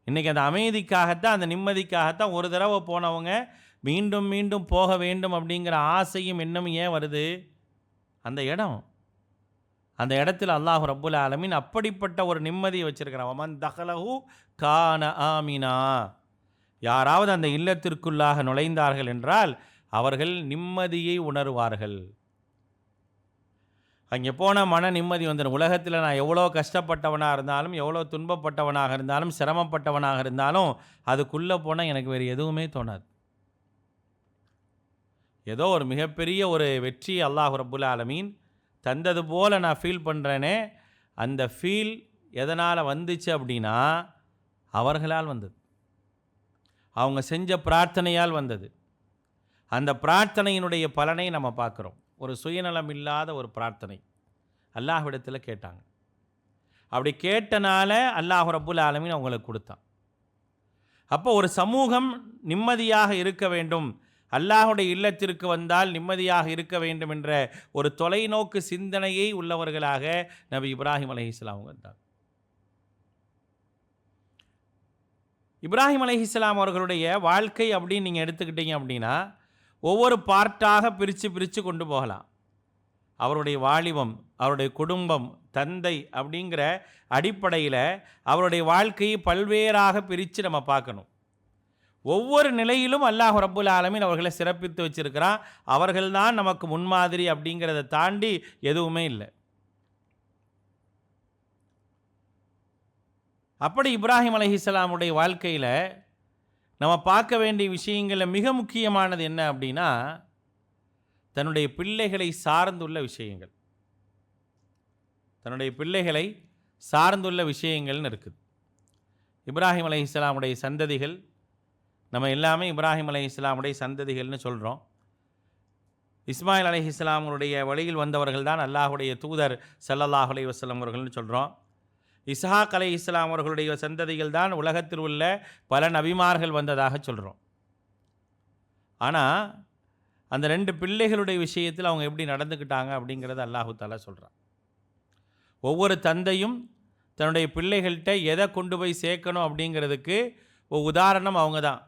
இன்றைக்கி அந்த அமைதிக்காகத்தான், அந்த நிம்மதிக்காகத்தான் ஒரு தடவை போனவங்க மீண்டும் மீண்டும் போக வேண்டும் அப்படிங்கிற ஆசையும் எண்ணமும் ஏன் வருது? அந்த இடத்துல அல்லாஹ் ரப்புல் ஆலமீன் அப்படிப்பட்ட ஒரு நிம்மதியை வச்சிருக்கிறான். வமன் தஹலஹு கான ஆமினா. யாராவது அந்த இல்லத்திற்குள்ளாக நுழைந்தார்கள் என்றால் அவர்கள் நிம்மதியை உணர்வார்கள். அங்கே போன மன நிம்மதி வந்துடும். உலகத்தில் நான் எவ்வளோ கஷ்டப்பட்டவனாக இருந்தாலும், எவ்வளோ துன்பப்பட்டவனாக இருந்தாலும், சிரமப்பட்டவனாக இருந்தாலும் அதுக்குள்ளே போனால் எனக்கு வேறு எதுவுமே தோணாது. ஏதோ ஒரு மிகப்பெரிய ஒரு வெற்றி அல்லாஹ் ரப்புல் ஆலமீன் தந்தது போல் நான் ஃபீல் பண்ணுறேனே, அந்த ஃபீல் எதனால் வந்துச்சு அப்படின்னா அவர்களால் வந்தது, அவங்க செஞ்ச பிரார்த்தனையால் வந்தது. அந்த பிரார்த்தனையினுடைய பலனை நம்ம பார்க்குறோம். ஒரு சுயநலம் இல்லாத ஒரு பிரார்த்தனை அல்லாஹ்விடத்தில் கேட்டாங்க. அப்படி கேட்டனால அல்லாஹ் ரப்புல் ஆலமீன் அவங்களுக்கு கொடுத்தான். அப்போ ஒரு சமூகம் நிம்மதியாக இருக்க வேண்டும், அல்லாஹுடைய இல்லத்திற்கு வந்தால் நிம்மதியாக இருக்க வேண்டும் என்ற ஒரு தொலைநோக்கு சிந்தனையை உள்ளவர்களாக நபி இப்ராஹிம் அலைஹிஸ்ஸலாம் வந்தார். இப்ராஹிம் அலைஹிஸ்ஸலாம் அவர்களுடைய வாழ்க்கை அப்படின்னு நீங்கள் எடுத்துக்கிட்டீங்க அப்படின்னா ஒவ்வொரு பார்ட்டாக பிரித்து கொண்டு போகலாம். அவருடைய வாலிபம், அவருடைய குடும்பம், தந்தை அப்படிங்கிற அடிப்படையில் அவருடைய வாழ்க்கையை பல்வேறாக பிரித்து நம்ம பார்க்கணும். ஒவ்வொரு நிலையிலும் அல்லாஹ் ரப்புல் ஆலமீன் அவர்களை சிறப்பித்து வச்சிருக்கிறான். அவர்கள்தான் நமக்கு முன்மாதிரி அப்படிங்கிறத தாண்டி எதுவுமே இல்லை. அப்படி இப்ராஹிம் அலைஹிஸ்ஸலாமுடைய வாழ்க்கையில் நம்ம பார்க்க வேண்டிய விஷயங்களில் மிக முக்கியமானது என்ன அப்படின்னா தன்னுடைய பிள்ளைகளை சார்ந்துள்ள விஷயங்கள். தன்னுடைய பிள்ளைகளை சார்ந்துள்ள விஷயங்கள்னு இருக்குது. இப்ராஹிம் அலைஹிஸ்ஸலாமுடைய சந்ததிகள், நம்ம எல்லாமே இப்ராஹிம் அலைஹிஸ்ஸலாமுடைய சந்ததிகள்னு சொல்கிறோம். இஸ்மாயில் அலைஹிஸ்ஸலாமுடைய வழியில் வந்தவர்கள் தான் அல்லாஹுடைய தூதர் ஸல்லல்லாஹு அலைஹி வஸல்லம் அவர்கள்னு சொல்கிறோம். இஸ்ஹாக் அலைஹிஸ்ஸலாம் அவர்களுடைய சந்ததிகள் தான் உலகத்தில் உள்ள பல நபிமார்கள் வந்ததாக சொல்கிறோம். ஆனால் அந்த 2 பிள்ளைகளுடைய விஷயத்தில் அவங்க எப்படி நடந்துக்கிட்டாங்க அப்படிங்கிறத அல்லாஹு தஆலா சொல்கிறான். ஒவ்வொரு தந்தையும் தன்னுடைய பிள்ளைகள்கிட்ட எதை கொண்டு போய் சேர்க்கணும் அப்படிங்கிறதுக்கு ஒரு உதாரணம் அவங்க தான்.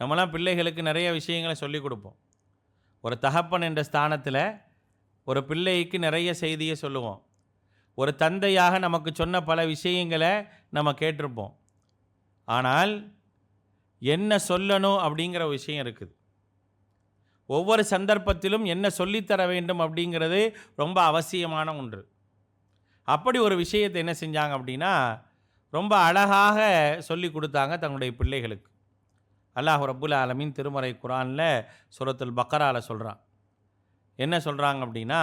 நம்மளாம் பிள்ளைகளுக்கு நிறைய விஷயங்களை சொல்லிக் கொடுப்போம். ஒரு தகப்பன் என்ற ஸ்தானத்தில் ஒரு பிள்ளைக்கு நிறைய செய்தியை சொல்லுவோம். ஒரு தந்தையாக நமக்கு சொன்ன பல விஷயங்களை நம்ம கேட்டிருப்போம். ஆனால் என்ன சொல்லணும் அப்படிங்கிற விஷயம் இருக்குது. ஒவ்வொரு சந்தர்ப்பத்திலும் என்ன சொல்லித்தர வேண்டும் அப்படிங்கிறது ரொம்ப அவசியமான ஒன்று. அப்படி ஒரு விஷயத்தை என்ன செஞ்சாங்க அப்படின்னா, ரொம்ப அழகாக சொல்லி கொடுத்தாங்க தங்களுடைய பிள்ளைகளுக்கு. அல்லாஹ் ரப்புல் ஆலமீன் திருமறை குர்ஆனில் சூரத்துல் பக்கராவில் சொல்கிறான். என்ன சொல்கிறாங்க அப்படின்னா,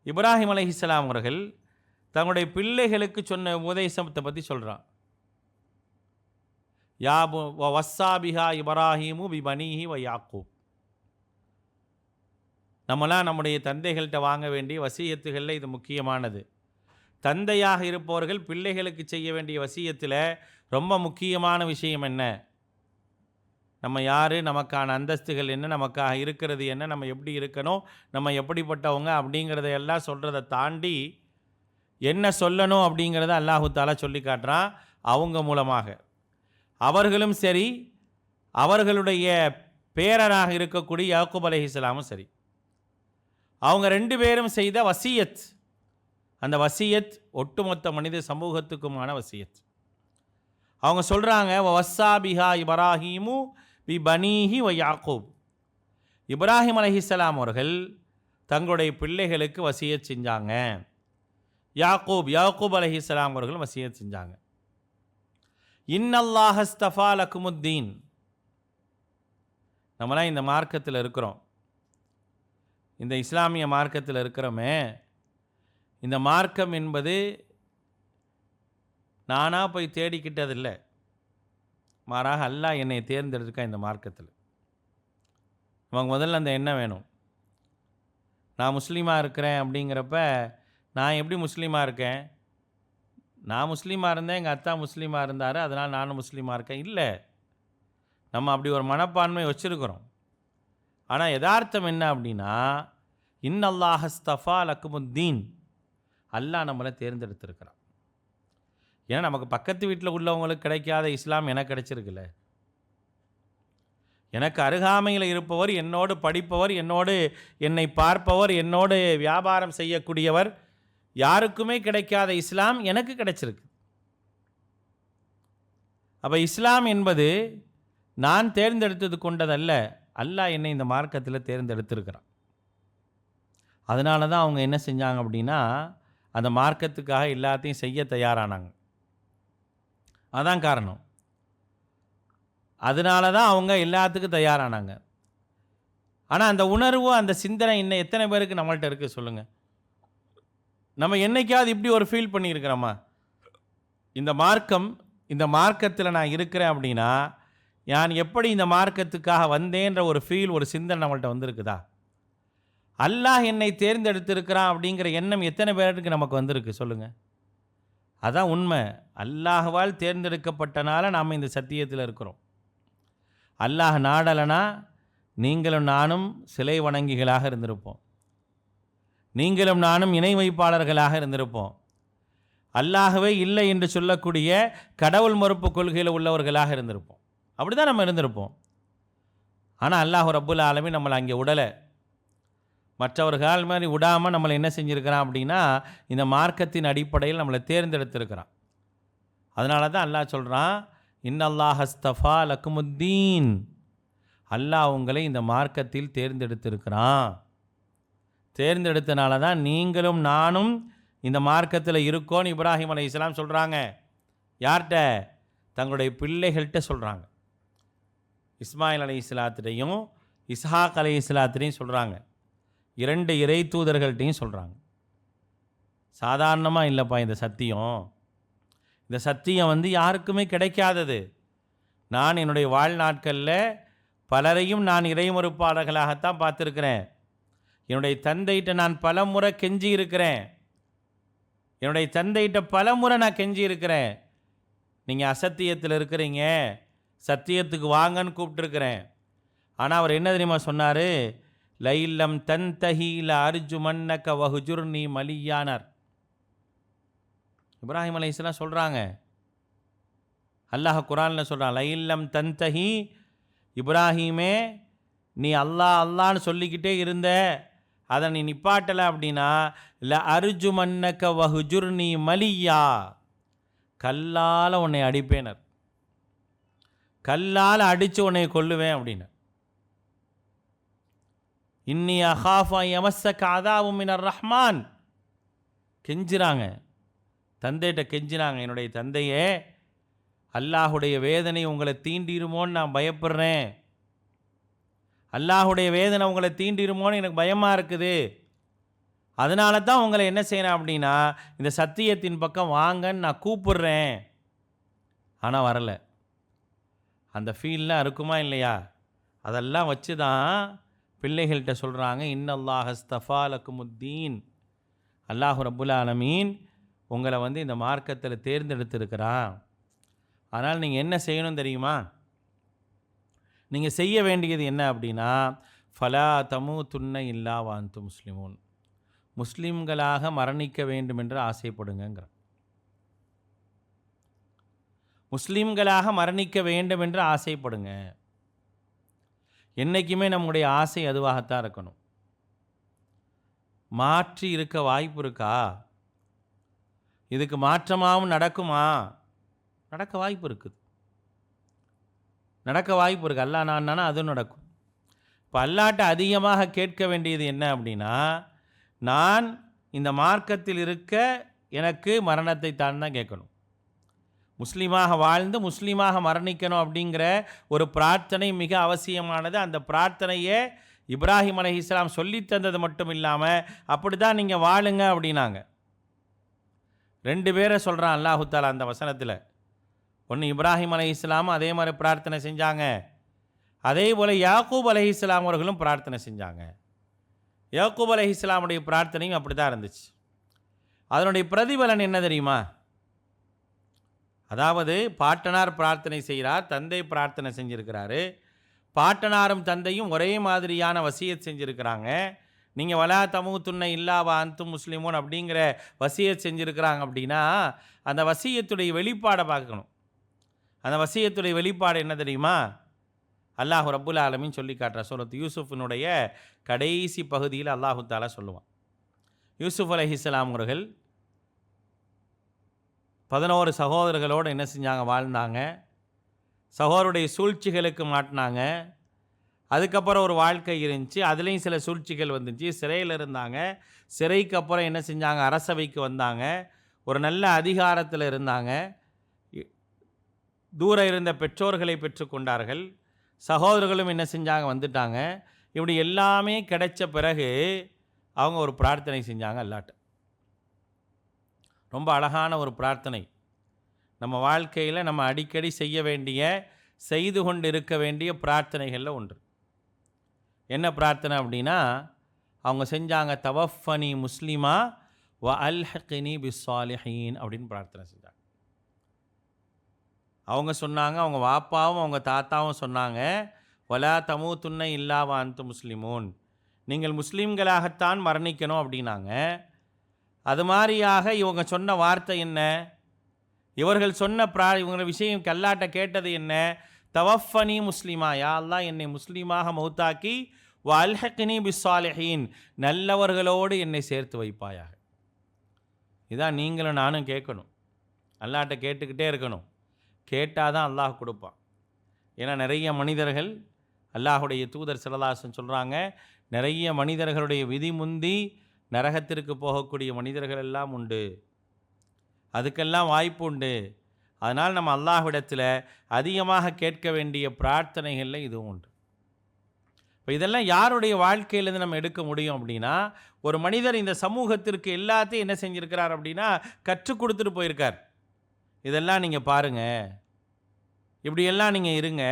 இப்ராஹிம் அலைஹிஸ்ஸலாம் அவர்கள் தங்களுடைய பிள்ளைகளுக்கு சொன்ன உபதேசத்தை பற்றி சொல்கிறான். யாபு வஸ்ஸாபிஹா இப்ராஹீமு பி பனீஹி வ யாக்கூப். நம்மளாம் நம்முடைய தந்தைகள்கிட்ட வாங்க வேண்டிய வசியத்துகளில் இது முக்கியமானது. தந்தையாக இருப்பவர்கள் பிள்ளைகளுக்கு செய்ய வேண்டிய வசியத்தில் ரொம்ப முக்கியமான விஷயம் என்ன, நம்ம யார், நமக்கான அந்தஸ்துகள் என்ன, நமக்காக இருக்கிறது என்ன, நம்ம எப்படி இருக்கணும், நம்ம எப்படிப்பட்டவங்க அப்படிங்கிறதையெல்லாம் சொல்கிறத தாண்டி என்ன சொல்லணும் அப்படிங்கிறத அல்லாஹு தஆலா சொல்லி காட்டுறான் அவங்க மூலமாக. அவர்களும் சரி, அவர்களுடைய பேரராக இருக்கக்கூடிய யாக்கூப் அலைஹிஸ்ஸலாமும் சரி, அவங்க 2 பேரும் செய்த வசியத், அந்த வசியத் ஒட்டுமொத்த மனித சமூகத்துக்குமான வசியத். அவங்க சொல்கிறாங்க, வஸ்ஸாபிஹா இப்ராஹீமு பி பனீஹி வ யாக்கூப். இப்ராஹிம் அலைஹிஸ்ஸலாம் அவர்கள் தங்களுடைய பிள்ளைகளுக்கு வசியத் செஞ்சாங்க. யாக்கூப் அலைஹிஸ்ஸலாம் அவர்கள் வசியத் செஞ்சாங்க. இன்னல்லாஹ் அஸ்தஃபா லக்குமுத்தீன். நம்மளாம் இந்த மார்க்கத்தில் இருக்கிறோம், இந்த இஸ்லாமிய மார்க்கத்தில் இருக்கிறோமே. இந்த மார்க்கம் என்பது நானாக போய் தேடிக்கிட்டதில்லை, மாறாக அல்லாஹ் என்னை தேர்ந்தெடுத்துருக்கா இந்த மார்க்கத்தில். நமக்கு முதல்ல அந்த எண்ணம் வேணும். நான் முஸ்லீமாக இருக்கிறேன் அப்படிங்கிறப்ப, நான் எப்படி முஸ்லீமாக இருக்கேன், நான் முஸ்லீமாக இருந்தேன், எங்கள் அத்தா முஸ்லீமாக இருந்தார், அதனால் நானும் முஸ்லீமாக இருக்கேன். இல்லை, நம்ம அப்படி ஒரு மனப்பான்மை வச்சுருக்கிறோம். ஆனால் யதார்த்தம் என்ன அப்படின்னா, இன்னல்லாஹ் அஸ்தஃபா லக்குமுத்தீன், அல்லாஹ் நம்மளை தேர்ந்தெடுத்திருக்கிறான். ஏன்னா நமக்கு பக்கத்து வீட்டில் உள்ளவங்களுக்கு கிடைக்காத இஸ்லாம் எனக்கு கிடைச்சிருக்குல்ல. எனக்கு அருகாமையில் இருப்பவர், என்னோடு படிப்பவர், என்னை பார்ப்பவர், என்னோடு வியாபாரம் செய்யக்கூடியவர், யாருக்குமே கிடைக்காத இஸ்லாம் எனக்கு கிடைச்சிருக்கு. அப்போ இஸ்லாம் என்பது நான் தேர்ந்தெடுத்தது கொண்டதல்ல, அல்லாஹ் என்னை இந்த மார்க்கத்தில் தேர்ந்தெடுத்திருக்கிறான். அதனால தான் அவங்க என்ன செஞ்சாங்க அப்படின்னா, அந்த மார்க்கத்துக்காக எல்லாத்தையும் செய்ய தயாரானாங்க. அதான் காரணம். அதனால தான் அவங்க எல்லாத்துக்கும் தயாரானாங்க. ஆனால் அந்த உணர்வு, அந்த சிந்தனை இன்னும் எத்தனை பேருக்கு நம்மள்கிட்ட இருக்குது சொல்லுங்கள்? நம்ம என்னைக்காவது இப்படி ஒரு ஃபீல் பண்ணியிருக்கிறோமா? இந்த மார்க்கத்தில் நான் இருக்கிறேன் அப்படின்னா, நான் எப்படி இந்த மார்க்கத்துக்காக வந்தேன்ற ஒரு ஃபீல், ஒரு சிந்தனை நம்மள்கிட்ட வந்திருக்குதா? அல்லாஹ் என்னை தேர்ந்தெடுத்திருக்கிறான் அப்படிங்கிற எண்ணம் எத்தனை பேருக்கு நமக்கு வந்திருக்கு சொல்லுங்கள்? அதான் உண்மை. அல்லாஹ்வால் தேர்ந்தெடுக்கப்பட்டனால நாம் இந்த சத்தியத்தில் இருக்கிறோம். அல்லாஹ் நாடலைனா நீங்களும் நானும் சிலை வணங்கிகளாக இருந்திருப்போம், நீங்களும் நானும் இணை வைப்பாளர்களாக இருந்திருப்போம், அல்லாஹ்வே இல்லை என்று சொல்லக்கூடிய கடவுள் மறுப்பு கொள்கையில் உள்ளவர்களாக இருந்திருப்போம். அப்படி தான் நம்ம இருந்திருப்போம். ஆனால் அல்லாஹ் ரப்புல் ஆலமீன் நம்மளை அங்கே விடலை. மற்றவர்கள் மாதிரி விடாமல் நம்மளை என்ன செஞ்சுருக்கிறான் அப்படின்னா, இந்த மார்க்கத்தின் அடிப்படையில் நம்மளை தேர்ந்தெடுத்திருக்கிறான். அதனால தான் அல்லாஹ் சொல்கிறான், இன்னல்லாஹ் அஸ்தஃபா லக்குமுத்தீன், அல்லாஹ் உங்களை இந்த மார்க்கத்தில் தேர்ந்தெடுத்திருக்கிறான். தேர்ந்தெடுத்தனால தான் நீங்களும் நானும் இந்த மார்க்கத்தில் இருக்கோன்னு இப்ராஹிம் அலைஹிஸ்ஸலாம் சொல்கிறாங்க. யார்கிட்ட? தங்களுடைய பிள்ளைகள்கிட்ட சொல்கிறாங்க. இஸ்மாயில் அலைஹிஸ்ஸலாத்திட்டையும் இஸ்ஹாக் அலைஹிஸ்ஸலாத்திட்டையும் சொல்கிறாங்க. 2 இறை தூதர்கள்ட்டையும் சொல்கிறாங்க. சாதாரணமாக இல்லைப்பா இந்த சத்தியம். இந்த சத்தியம் யாருக்குமே கிடைக்காதது. நான் என்னுடைய வாழ்நாட்களில் பலரையும் நான் இறைமறுப்பாளர்களாகத்தான் பார்த்துருக்கிறேன். என்னுடைய தந்தைகிட்ட நான் பல முறை கெஞ்சி இருக்கிறேன். என்னுடைய தந்தைகிட்ட பல முறை நான் கெஞ்சி இருக்கிறேன். நீங்கள் அசத்தியத்தில் இருக்கிறீங்க, சத்தியத்துக்கு வாங்கன்னு கூப்பிட்டுருக்கிறேன். ஆனால் அவர் என்ன தெரியுமா சொன்னார்? லைல்லம் தன்தஹீல அர்ஜு மன்னக்க வஹுஜுர்னி மலியானார். இப்ராஹிம் அலைஹிஸ்ஸலாம் சொல்கிறாங்க, அல்லாஹ் குர்ஆனில் சொல்கிறான், லைல்லம் தன்தஹி, இப்ராஹீமே நீ அல்லாஹ் அல்லான்னு சொல்லிக்கிட்டே இருந்த, அதை நீ நிப்பாட்டலை அப்படின்னா ல அர்ஜு மன்னக்க வஹுஜுர்னி மலியா, கல்லால் உன்னை அடிப்பேனர், கல்லால் அடித்து உன்னை கொல்லுவேன் அப்படின்னு. இன்னி அஹாஃபா யமஸ்ஸக அதாபும் மினர் ரஹ்மான். கெஞ்சுறாங்க, தந்தைகிட்ட கெஞ்சினாங்க, என்னுடைய தந்தையே அல்லாஹுடைய வேதனை உங்களை தீண்டிருமோன்னு நான் பயப்படுறேன், அல்லாஹுடைய வேதனை உங்களை தீண்டிருமோன்னு எனக்கு பயமாக இருக்குது, அதனால தான் உங்களை என்ன செய்யணும் அப்படின்னா இந்த சத்தியத்தின் பக்கம் வாங்கன்னு நான் கூப்பிடுறேன். ஆனால் வரலை. அந்த ஃபீல்லாம் இருக்குமா இல்லையா? அதெல்லாம் வச்சு தான் பிள்ளைகள்கிட்ட சொல்கிறாங்க, இன்னல்லாஹ் அஸ்தஃபா லக்குமுத்தீன், அல்லாஹு ரப்புல் ஆலமீன் உங்களை இந்த மார்க்கத்தில் தேர்ந்தெடுத்திருக்கிறான். ஆனால் நீங்கள் என்ன செய்யணும் தெரியுமா? நீங்கள் செய்ய வேண்டியது என்ன அப்படின்னா ஃபலா தமூதுன்ன இல்லா வஅன்தும் முஸ்லிமூன், முஸ்லீம்களாக மரணிக்க வேண்டும் என்று ஆசைப்படுங்கிற. முஸ்லீம்களாக மரணிக்க வேண்டும் என்று ஆசைப்படுங்க. என்றைக்குமே நம்முடைய ஆசை அதுவாகத்தான் இருக்கணும். மாற்றி இருக்க வாய்ப்பு இருக்கா? இதுக்கு மாற்றமாகவும் நடக்குமா? நடக்க வாய்ப்பு இருக்குது, நடக்க வாய்ப்பு இருக்குது. அல்லா நான்னா அதுவும் நடக்கும். இப்போ அல்லாட்ட அதிகமாக கேட்க வேண்டியது என்ன அப்படின்னா, நான் இந்த மார்க்கத்தில் இருக்க எனக்கு மரணத்தை தான் கேட்கணும். முஸ்லீமாக வாழ்ந்து முஸ்லீமாக மரணிக்கணும் அப்படிங்கிற ஒரு பிரார்த்தனை மிக அவசியமானது. அந்த பிரார்த்தனையே இப்ராஹிம் அலைஹிஸ்ஸலாம் சொல்லி தந்தது மட்டும் இல்லாமல் அப்படி தான் நீங்கள் வாழுங்க அப்படின்னாங்க. 2 பேரை சொல்கிறான் அல்லாஹு தாலா அந்த வசனத்தில். ஒன்று இப்ராஹிம் அலைஹிஸ்ஸலாம் அதே மாதிரி பிரார்த்தனை செஞ்சாங்க, அதே போல் யாக்கூப் அலைஹிஸ்ஸலாம் அவர்களும் பிரார்த்தனை செஞ்சாங்க. யாக்கூப் அலைஹிஸ்ஸலாமுடைய பிரார்த்தனையும் அப்படி தான் இருந்துச்சு. அதனுடைய பிரதிபலன் என்ன தெரியுமா? அதாவது பாட்டனார் பிரார்த்தனை செய்கிறார், தந்தை பிரார்த்தனை செஞ்சுருக்கிறாரு. பாட்டனாரும் தந்தையும் ஒரே மாதிரியான வசியத் செஞ்சுருக்கிறாங்க. நீங்கள் வலா தமூதுன்ன இல்லா வஅன்தும் முஸ்லிமூன் அப்படிங்கிற வசியத் செஞ்சுருக்கிறாங்க அப்படின்னா அந்த வசியத்துடைய வெளிப்பாடை பார்க்கணும். அந்த வசியத்துடைய வெளிப்பாடு என்ன தெரியுமா? அல்லாஹ் ரப்புல் ஆலமீன் சொல்லி காட்டுறார். சூரத் யூசுஃபினுடைய கடைசி பகுதியில் அல்லாஹு தாலா சொல்லுவான், யூசுஃப் அலைஹிஸ்ஸலாம் அவர்கள் 11 சகோதரர்களோடு என்ன செஞ்சாங்க? வாழ்ந்தாங்க. சகோதரருடைய சூழ்ச்சிகளுக்கு மாட்டினாங்க. அதுக்கப்புறம் ஒரு வாழ்க்கை இருந்துச்சு, அதுலேயும் சில சூழ்ச்சிகள் வந்துச்சு. சிறையில் இருந்தாங்க. சிறைக்கு அப்புறம் என்ன செஞ்சாங்க? அரசவைக்கு வந்தாங்க. ஒரு நல்ல அதிகாரத்தில் இருந்தாங்க. தூர இருந்த பெற்றோர்களை பெற்றுக்கொண்டார்கள். சகோதரர்களும் என்ன செஞ்சாங்க? வந்துட்டாங்க. இப்படி எல்லாமே கிடைச்ச பிறகு அவங்க ஒரு பிரார்த்தனை செஞ்சாங்க அல்லாட்ட. ரொம்ப அழகான ஒரு பிரார்த்தனை. நம்ம வாழ்க்கையில் நம்ம அடிக்கடி செய்ய வேண்டிய, செய்து கொண்டு இருக்க வேண்டிய பிரார்த்தனைகளில் ஒன்று. என்ன பிரார்த்தனை அப்படின்னா, அவங்க செஞ்சாங்க, தவஃபனி முஸ்லிமா வ அல்ஹிக்னி பிஸ்ஸாலிஹீன் அப்படின்னு பிரார்த்தனை செஞ்சாங்க. அவங்க சொன்னாங்க, அவங்க வாப்பாவும் அவங்க தாத்தாவும் சொன்னாங்க, வலா தமூதுன்ன இல்லா வஅன்தும் முஸ்லிமூன், நீங்கள் முஸ்லீம்களாகத்தான் மரணிக்கணும் அப்படின்னாங்க. அது மாதிரியாக இவங்க சொன்ன வார்த்தை என்ன? இவர்கள் சொன்ன இவங்க விஷயம் கல்லாட்ட கேட்டது என்ன? தவஃபனி முஸ்லிமா, யா அல்லாஹ் என்னை முஸ்லீமாக மௌத்தாக்கி, வ அல்ஹிக்னி பிஸ்ஸாலிஹீன், நல்லவர்களோடு என்னை சேர்த்து வைப்பாயாக. இதான் நீங்களும் நானும் கேட்கணும். அல்லாட்ட கேட்டுக்கிட்டே இருக்கணும். கேட்டால் தான் அல்லாஹ் கொடுப்பான். ஏன்னா நிறைய மனிதர்கள், அல்லாஹுடைய தூதர் ஸல்லல்லாஹு அலைஹி வஸல்லம் சொல்கிறாங்க, நிறைய மனிதர்களுடைய விதி முந்தி நரகத்திற்கு போகக்கூடிய மனிதர்கள் எல்லாம் உண்டு, அதுக்கெல்லாம் வாய்ப்பு உண்டு. அதனால் நம்ம அல்லாஹ்விடத்தில் அதிகமாக கேட்க வேண்டிய பிரார்த்தனைகளில் இதுவும் உண்டு. இப்போ இதெல்லாம் யாருடைய வாழ்க்கையிலேருந்து நம்ம எடுக்க முடியும் அப்படின்னா, ஒரு மனிதர் இந்த சமூகத்திற்கு எல்லாத்தையும் என்ன செஞ்சிருக்கிறார் அப்படின்னா, கற்றுக் கொடுத்துட்டு போயிருக்கார். இதெல்லாம் நீங்கள் பாருங்கள், இப்படியெல்லாம் நீங்கள் இருங்க,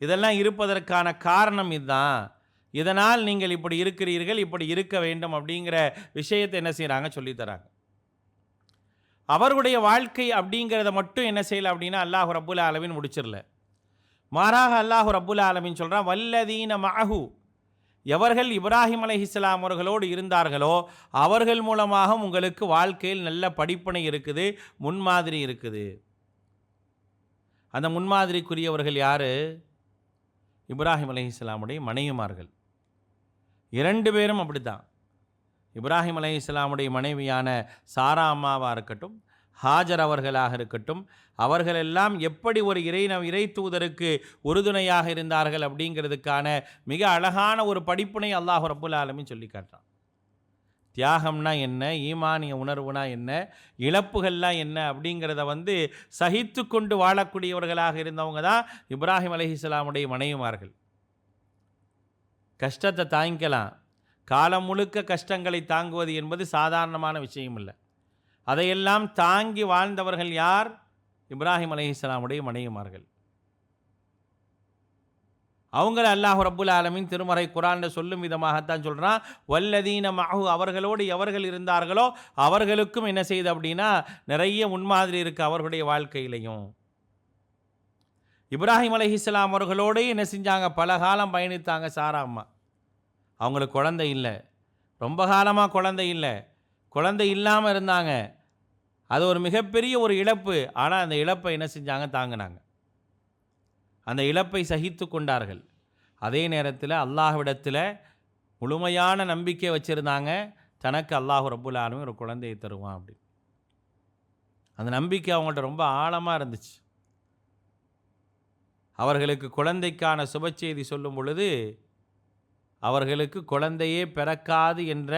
இதெல்லாம் இருப்பதற்கான காரணம் இதுதான், இதனால் நீங்கள் இப்படி இருக்கிறீர்கள், இப்படி இருக்க வேண்டும் அப்படிங்கிற விஷயத்தை என்ன செய்கிறாங்க, சொல்லித்தராங்க. அவர்களுடைய வாழ்க்கை அப்படிங்கிறத மட்டும் என்ன செய்யலை அப்படின்னா அல்லாஹ் ரப்புல் ஆலமீன் முடிச்சிடல. மாறாக அல்லாஹ் ரப்புல் ஆலமீன் சொல்கிறான், வல்லதீன மஅஹு, எவர்கள் இப்ராஹிம் அலைஹிஸ்ஸலாம் அவர்களோடு இருந்தார்களோ அவர்கள் மூலமாக உங்களுக்கு வாழ்க்கையில் நல்ல படிப்பினை இருக்குது, முன்மாதிரி இருக்குது. அந்த முன்மாதிரிக்குரியவர்கள் யார்? இப்ராஹிம் அலைஹிஸ்ஸலாமுடைய மனைவிமார்கள். 2 பேரும் அப்படி தான். இப்ராஹிம் அலைஹிஸ்ஸலாமுடைய மனைவியான சாரா அம்மாவாக இருக்கட்டும், ஹாஜர் அவர்களாக இருக்கட்டும், அவர்களெல்லாம் எப்படி ஒரு இறை தூதருக்கு உறுதுணையாக இருந்தார்கள் அப்படிங்கிறதுக்கான மிக அழகான ஒரு படிப்பினை அல்லாஹ் ரப்புல் ஆலமீன் சொல்லி காட்டுறான். தியாகம்னா என்ன, ஈமானிய உணர்வுனா என்ன, இழப்புகள்லாம் என்ன அப்படிங்கிறத சகித்து கொண்டு வாழக்கூடியவர்களாக இருந்தவங்க தான் இப்ராஹிம் அலைஹிஸ்ஸலாமுடைய மனைவிமார்கள். கஷ்டத்தை தாங்கிக்கலாம், காலம் முழுக்க கஷ்டங்களை தாங்குவது என்பது சாதாரணமான விஷயம் இல்லை. அதையெல்லாம் தாங்கி வாழ்ந்தவர்கள் யார்? இப்ராஹிம் அலைஹிஸ்ஸலாமுடைய மனைவிமார்கள். அவங்கள அல்லாஹ் ரப்புல் ஆலமீன் திருமறை குர்ஆனில் சொல்லும் விதமாகத்தான் சொல்கிறான், வல்லதீன மஅஹு, அவர்களோடு எவர்கள் இருந்தார்களோ அவர்களுக்கும் என்ன செய்யுது அப்படின்னா நிறைய முன்மாதிரி இருக்குது அவர்களுடைய வாழ்க்கையிலையும். இப்ராஹிம் அலைஹிஸ்ஸலாம் அவர்களோடு என்ன செஞ்சாங்க, பல காலம் பயணித்தாங்க சாரா அம்மா. அவங்களுக்கு குழந்தை இல்லை, ரொம்ப காலமாக குழந்தை இல்லை, குழந்தை இல்லாமல் இருந்தாங்க. அது ஒரு மிகப்பெரிய ஒரு இழப்பு. ஆனால் அந்த இழப்பை என்ன செஞ்சாங்க, தாங்கினாங்க. அந்த இழப்பை சகித்து கொண்டார்கள். அதே நேரத்தில் அல்லாஹ்விடத்தில் முழுமையான நம்பிக்கை வச்சுருந்தாங்க, தனக்கு அல்லாஹ் ரப்புல் ஆலமீன் ஒரு குழந்தையை தருவான் அப்படி. அந்த நம்பிக்கை அவங்கள்ட்ட ரொம்ப ஆழமாக இருந்துச்சு. அவர்களுக்கு குழந்தைக்கான சுப செய்தி சொல்லும் பொழுது அவர்களுக்கு குழந்தையே பிறக்காது என்ற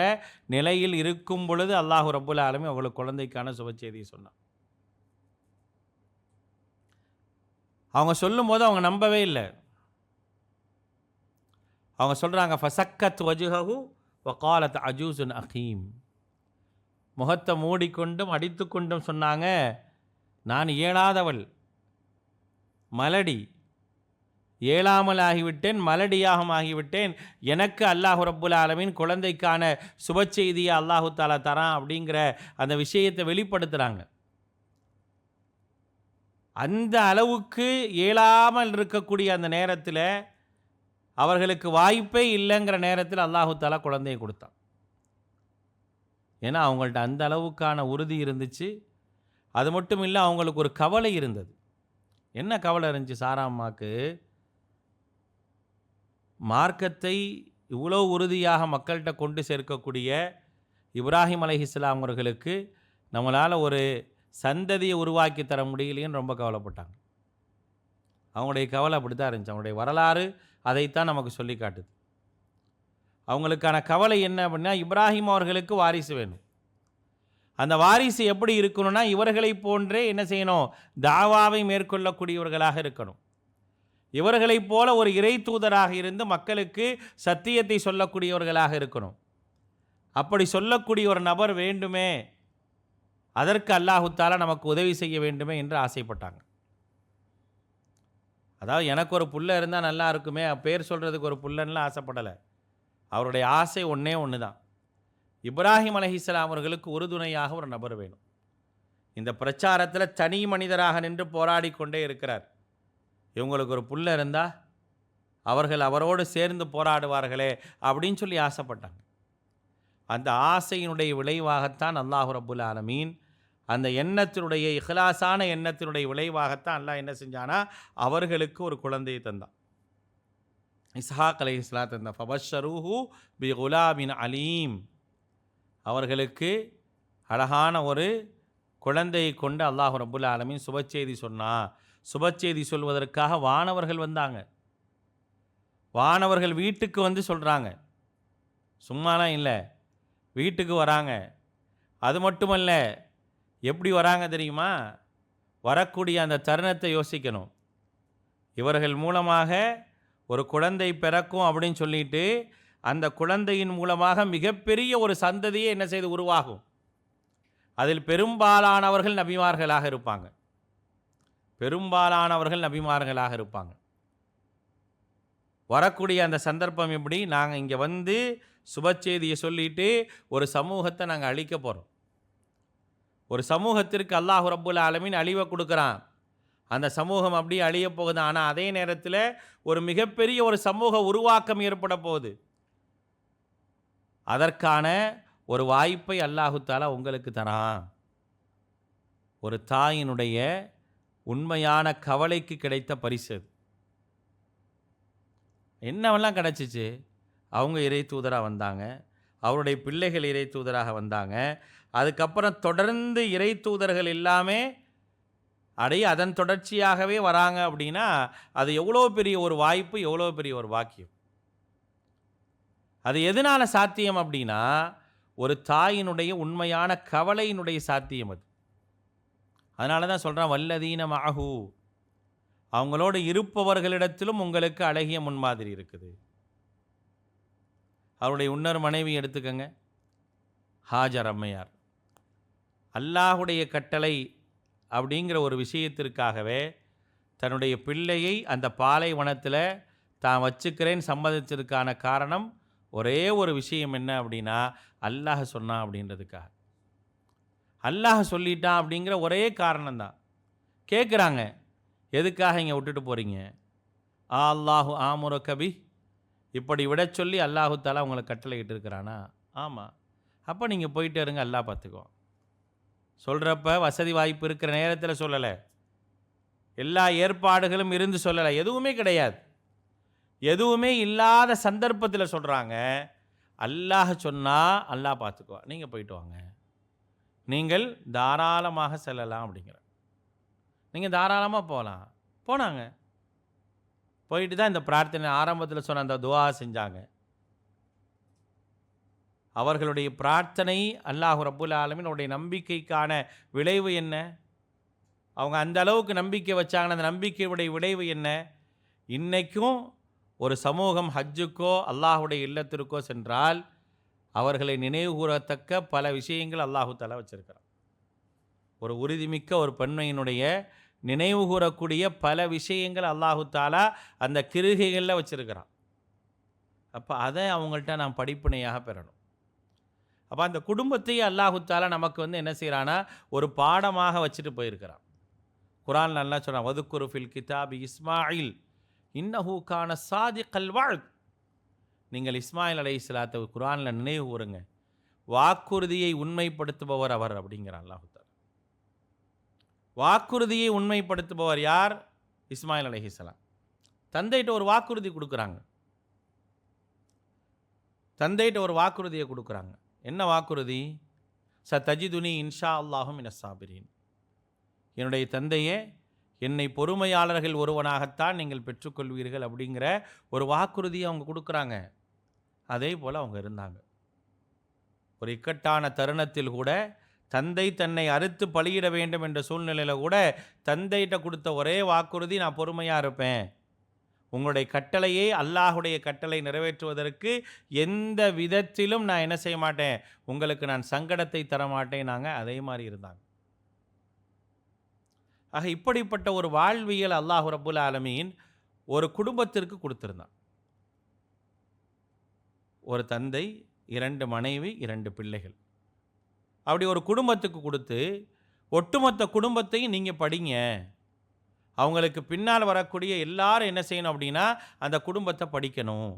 நிலையில் இருக்கும் பொழுது அல்லாஹ் ரப்புல் ஆலமீன் அவங்களுக்கு குழந்தைக்கான சுப செய்தியை சொன்னான். அவங்க சொல்லும்போது அவங்க நம்பவே இல்லை. அவங்க சொல்கிறாங்க, ஃபசக்கத் வஜுஹு வகாலத் அஜூசுன் அகீம். முகத்தை மூடிக்கொண்டும் அடித்து கொண்டும் சொன்னாங்க, நான் இயலாதவள், மலடி, ஏழாமல் ஆகிவிட்டேன், மலடியாக ஆகிவிட்டேன், எனக்கு அல்லாஹ் ரப்புல் ஆலமீன் குழந்தைக்கான சுப செய்தியை அல்லாஹு தாலா தரான் அப்படிங்கிற அந்த விஷயத்தை வெளிப்படுத்துகிறாங்க. அந்த அளவுக்கு இயலாமல் இருக்கக்கூடிய அந்த நேரத்தில், அவர்களுக்கு வாய்ப்பே இல்லைங்கிற நேரத்தில் அல்லாஹு தாலா குழந்தையை கொடுத்தான். ஏன்னா அவங்கள்ட்ட அந்த அளவுக்கான உறுதி இருந்துச்சு. அது மட்டும் இல்லை, அவங்களுக்கு ஒரு கவலை இருந்தது. என்ன கவலை இருந்துச்சு சாரா அம்மாவுக்கு? மார்க்கத்தை இவ்வளோ உறுதியாக மக்கள்கிட்ட கொண்டு சேர்க்கக்கூடிய இப்ராஹிம் அலைஹிஸ்ஸலாம் அவர்களுக்கு நம்மளால் ஒரு சந்ததியை உருவாக்கி தர முடியலைன்னு ரொம்ப கவலைப்பட்டாங்க. அவங்களுடைய கவலை அப்படி தான் இருந்துச்சு. அவங்களுடைய வரலாறு அதைத்தான் நமக்கு சொல்லி காட்டுது. அவங்களுக்கான கவலை என்ன அப்படின்னா, இப்ராஹிம் அவர்களுக்கு வாரிசு வேணும். அந்த வாரிசு எப்படி இருக்கணும்னா, இவர்களை போன்றே என்ன செய்யணும், தாவாவை மேற்கொள்ளக்கூடியவர்களாக இருக்கணும். இவர்களைப் போல ஒரு இறை தூதராக இருந்து மக்களுக்கு சத்தியத்தை சொல்லக்கூடியவர்களாக இருக்கணும். அப்படி சொல்லக்கூடிய ஒரு நபர் வேண்டுமே, அதற்கு அல்லாஹு தாலா நமக்கு உதவி செய்ய வேண்டுமே என்று ஆசைப்பட்டாங்க. அதாவது எனக்கு ஒரு புள்ள இருந்தால் நல்லா இருக்குமே, பேர் சொல்கிறதுக்கு ஒரு புள்ளன்லாம் ஆசைப்படலை. அவருடைய ஆசை ஒன்றே ஒன்று தான், இப்ராஹிம் அலைஹிஸ்ஸலாம் அவர்களுக்கு உறுதுணையாக ஒரு நபர் வேணும். இந்த பிரச்சாரத்தில் தனி மனிதராக நின்று போராடி கொண்டே இருக்கிறார். இவங்களுக்கு ஒரு புள்ள இருந்தால் அவர்கள் அவரோடு சேர்ந்து போராடுவார்களே அப்படின்னு சொல்லி ஆசைப்பட்டாங்க. அந்த ஆசையினுடைய விளைவாகத்தான் அல்லாஹ் ரப்புல் ஆலமீன், அந்த எண்ணத்தினுடைய இஹ்லாஸான எண்ணத்தினுடைய விளைவாகத்தான் அல்லாஹ் என்ன செஞ்சானா, அவர்களுக்கு ஒரு குழந்தையை தந்தான். இஸ்ஹாக் அலைஹிஸ்ஸலாம் தந்தான். ஃபபஷ்ஷரூஹு பி குலாமின் அலீம். அவர்களுக்கு அழகான ஒரு குழந்தையை கொண்டு அல்லாஹ் ரப்புல் ஆலமீன் சுபச்செய்தி சொன்னான். சுபச்செய்தி சொல்வதற்காக வானவர்கள் வந்தாங்க. வானவர்கள் வீட்டுக்கு வந்து சொல்கிறாங்க, சும்மாலாம் இல்லை, வீட்டுக்கு வராங்க. அது மட்டுமல்ல, எப்படி வராங்க தெரியுமா? வரக்கூடிய அந்த தருணத்தை யோசிக்கணும். இவர்கள் மூலமாக ஒரு குழந்தை பிறக்கும் அப்படின்னு சொல்லிட்டு அந்த குழந்தையின் மூலமாக மிகப்பெரிய ஒரு சந்ததியே என்ன செய்து உருவாகும். அதில் பெரும்பாலானவர்கள் நபிமார்களாக இருப்பாங்க. வரக்கூடிய அந்த சந்தர்ப்பம் எப்படி, நாங்கள் இங்கே வந்து சுபச்செய்தியை சொல்லிட்டு ஒரு சமூகத்தை நாங்கள் அழிக்க போகிறோம். ஒரு சமூகத்திற்கு அல்லாஹ் ரப்புல் ஆலமீன் அழிவை கொடுக்குறான். அந்த சமூகம் அப்படியே அழிய போகுது. ஆனால் அதே நேரத்தில் ஒரு மிகப்பெரிய ஒரு சமூக உருவாக்கம் ஏற்பட போகுது. அதற்கான ஒரு வாய்ப்பை அல்லாஹு தஆலா உங்களுக்கு தரான். ஒரு தாயினுடைய உண்மையான கவலைக்கு கிடைத்த பரிசு. என்னவெல்லாம் கிடச்சிச்சு? அவங்க இறை தூதராக வந்தாங்க, அவருடைய பிள்ளைகள் இறை தூதராக வந்தாங்க. அதுக்கப்புறம் தொடர்ந்து இறை தூதர்கள் எல்லாமே அதன் தொடர்ச்சியாகவே வராங்க. அப்படின்னா அது எவ்வளோ பெரிய ஒரு வாய்ப்பு, எவ்வளோ பெரிய ஒரு வாக்கியம். அது எதனால் சாத்தியம் அப்படின்னா, ஒரு தாயினுடைய உண்மையான கவலையினுடைய சாத்தியம் அது. அதனால தான் சொல்கிறான், வல்லதீன மஅஹு, அவங்களோடு இருப்பவர்களிடத்திலும் உங்களுக்கு அழகிய முன்மாதிரி இருக்குது. அவருடைய இன்னொரு மனைவி எடுத்துக்கங்க, ஹாஜர் அம்மையார். அல்லாஹுடைய கட்டளை அப்படிங்கிற ஒரு விஷயத்திற்காகவே தன்னுடைய பிள்ளையை அந்த பாலைவனத்தில் தான் வச்சுக்கிறேன்னு சம்மதிச்சதுக்கான காரணம் ஒரே ஒரு விஷயம் என்ன அப்படின்னா, அல்லாஹ் சொன்னான் அப்படின்றதுக்காக. அல்லாஹ் சொல்லிட்டான் அப்படிங்கிற ஒரே காரணம்தான். கேட்குறாங்க, எதுக்காக இங்கே விட்டுட்டு போகிறீங்க? அல்லாஹு ஆமுர கபி, இப்படி விட சொல்லி அல்லாஹு தஆலா உங்களை கட்டளை இட்டிருக்கிறானா? ஆமாம். அப்போ நீங்கள் போயிட்டே இருங்க, அல்லாஹ் பார்த்துக்குவோம். சொல்கிறப்ப வசதி வாய்ப்பு இருக்கிற நேரத்தில் சொல்லலை, எல்லா ஏற்பாடுகளும் இருந்து சொல்லலை, எதுவுமே கிடையாது. எதுவுமே இல்லாத சந்தர்ப்பத்தில் சொல்கிறாங்க, அல்லாஹ் சொன்னால் அல்லாஹ் பார்த்துக்குவா, நீங்கள் போயிட்டு வாங்க, நீங்கள் தாராளமாக செல்லலாம் அப்படிங்கிற. நீங்கள் தாராளமாக போகலாம். போனாங்க. போயிட்டு தான் இந்த பிரார்த்தனை ஆரம்பத்தில் சொன்ன அந்த துஆ செஞ்சாங்க. அவர்களுடைய பிரார்த்தனை அல்லாஹ் ரப்புல் ஆலமீன் உடைய நம்பிக்கைக்கான விளைவு என்ன? அவங்க அந்த அளவுக்கு நம்பிக்கை வச்சாங்க. அந்த நம்பிக்கையுடைய விளைவு என்ன? இன்றைக்கும் ஒரு சமூகம் ஹஜ்ஜுக்கோ அல்லாஹுடைய இல்லத்திற்கோ சென்றால் அவர்களை நினைவு கூறத்தக்க பல விஷயங்கள் அல்லாஹு தஆலா வச்சிருக்கிறார். ஒரு உறுதிமிக்க ஒரு பெண்மையினுடைய நினைவு கூறக்கூடிய பல விஷயங்கள் அல்லாஹு தஆலா அந்த கிருகைகளில் வச்சிருக்கிறான். அப்போ அதை அவங்கள்ட்ட நாம் படிப்பினையாக பெறணும். அப்போ அந்த குடும்பத்தையே அல்லாஹு தஆலா நமக்கு வந்து என்ன செய்கிறான்னா ஒரு பாடமாக வச்சுட்டு போயிருக்கிறான். குர்ஆன் நல்லா சொல்கிறான், வதுக்குரு ஃபில் கிதாபி இஸ்மாயில் இன்னஹு கான சாதிகல் வஅத். நீங்கள் இஸ்மாயில் அலைஹிஸ்ஸலாத்தை குர்ஆனில் நினைவு கூறுங்க, வாக்குறுதியை உண்மைப்படுத்துபவர் அவர் அப்படிங்கிறான் அல்லாஹு தஆலா. வாக்குறுதியை உண்மைப்படுத்துபவர் யார்? இஸ்மாயில் அலைஹிஸ்ஸலாம். தந்தைகிட்ட ஒரு வாக்குறுதி கொடுக்குறாங்க. தந்தைகிட்ட ஒரு வாக்குறுதியை கொடுக்குறாங்க. என்ன வாக்குறுதி? சதஜிதுனி இன்ஷா அல்லாஹு மினஸ் சாபிரீன். என்னுடைய தந்தையே, என்னை பொறுமையாளர்கள் ஒருவனாகத்தான் நீங்கள் பெற்றுக்கொள்வீர்கள் அப்படிங்கிற ஒரு வாக்குறுதியை அவங்க கொடுக்குறாங்க. அதே போல் அவங்க இருந்தாங்க. ஒரு இக்கட்டான தருணத்தில் கூட தந்தை தன்னை அறுத்து பலியிட வேண்டும் என்ற சூழ்நிலையில் கூட தந்தைகிட்ட கொடுத்த ஒரே வாக்குறுதி, நான் பொறுமையாக இருப்பேன், உங்களுடைய கட்டளையை அல்லாஹுடைய கட்டளை நிறைவேற்றுவதற்கு எந்த விதத்திலும் நான் என்ன செய்ய மாட்டேன், உங்களுக்கு நான் சங்கடத்தை தரமாட்டேன். நாங்கள் அதே மாதிரி இருந்தாங்க. ஆக இப்படிப்பட்ட ஒரு வாழ்வியல் அல்லாஹ் ரப்புல் ஆலமீன் ஒரு குடும்பத்திற்கு கொடுத்திருந்தான். ஒரு தந்தை, 2 மனைவி, 2 பிள்ளைகள், அப்படி ஒரு குடும்பத்துக்கு கொடுத்து ஒட்டுமொத்த குடும்பத்தையும் நீங்கள் படிங்க, அவங்களுக்கு பின்னால் வரக்கூடிய எல்லாரும் என்ன செய்யணும் அப்படின்னா அந்த குடும்பத்தை படிக்கணும்,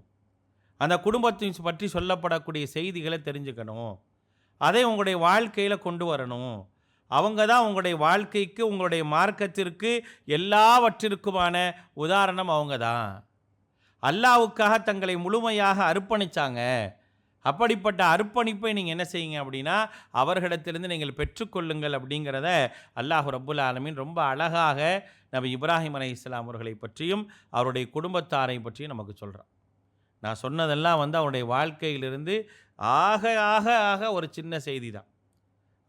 அந்த குடும்பத்தை பற்றி சொல்லப்படக்கூடிய செய்திகளை தெரிஞ்சுக்கணும், அதை உங்களுடைய வாழ்க்கையில் கொண்டு வரணும். அவங்க தான் உங்களுடைய வாழ்க்கைக்கு, உங்களுடைய மார்க்கத்திற்கு எல்லாவற்றிற்குமான உதாரணம். அவங்க தான் அல்லாஹ்வுக்காக தங்களை முழுமையாக அர்ப்பணித்தாங்க. அப்படிப்பட்ட அர்ப்பணிப்பை நீங்கள் என்ன செய்யுங்க அப்படின்னா அவர்களிடத்திலிருந்து நீங்கள் பெற்றுக்கொள்ளுங்கள் அப்படிங்கிறத அல்லாஹ் ரப்புல் ஆலமீன் ரொம்ப அழகாக நபி இப்ராஹிம் அலைஹிஸ்ஸலாம் அவர்களை பற்றியும் அவருடைய குடும்பத்தாரை பற்றியும் நமக்கு சொல்கிறான். நான் சொன்னதெல்லாம் வந்து அவருடைய வாழ்க்கையிலிருந்து ஆக ஆக ஆக ஒரு சின்ன செய்தி தான்.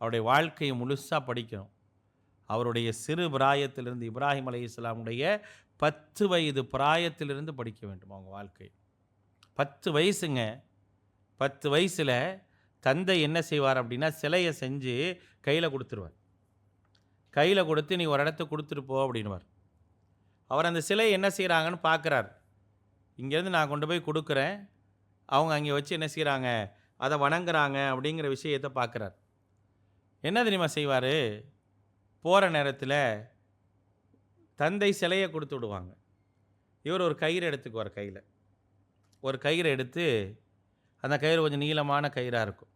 அவருடைய வாழ்க்கையை முழுசாக படிக்கணும். அவருடைய சிறு பிராயத்திலிருந்து இப்ராஹிம் அலைஹிஸ்ஸலாமுடைய 10 வயது பிராயத்திலிருந்து படிக்க வேண்டும் அவங்க வாழ்க்கை. 10 வயசுங்க. 10 வயசில் தந்தை என்ன செய்வார் அப்படின்னா, சிலையை செஞ்சு கையில் கொடுத்துருவார். கையில் கொடுத்து நீ ஒரு இடத்த கொடுத்துட்டு போ அப்படின்வார். அவர் அந்த சிலையை என்ன செய்கிறாங்கன்னு பார்க்குறார். இங்கேருந்து நான் கொண்டு போய் கொடுக்குறேன், அவங்க அங்கே வச்சு என்ன செய்கிறாங்க, அதை வணங்குறாங்க அப்படிங்கிற விஷயத்தை பார்க்குறார். என்ன தெரியுமா செய்வார், போகிற நேரத்தில் தந்தை சிலையை கொடுத்து விடுவாங்க. இவர் ஒரு கயிறு எடுத்துக்குவார். கையில் ஒரு கயிறு எடுத்து, அந்த கயிறு கொஞ்சம் நீளமான கயிறாக இருக்கும்,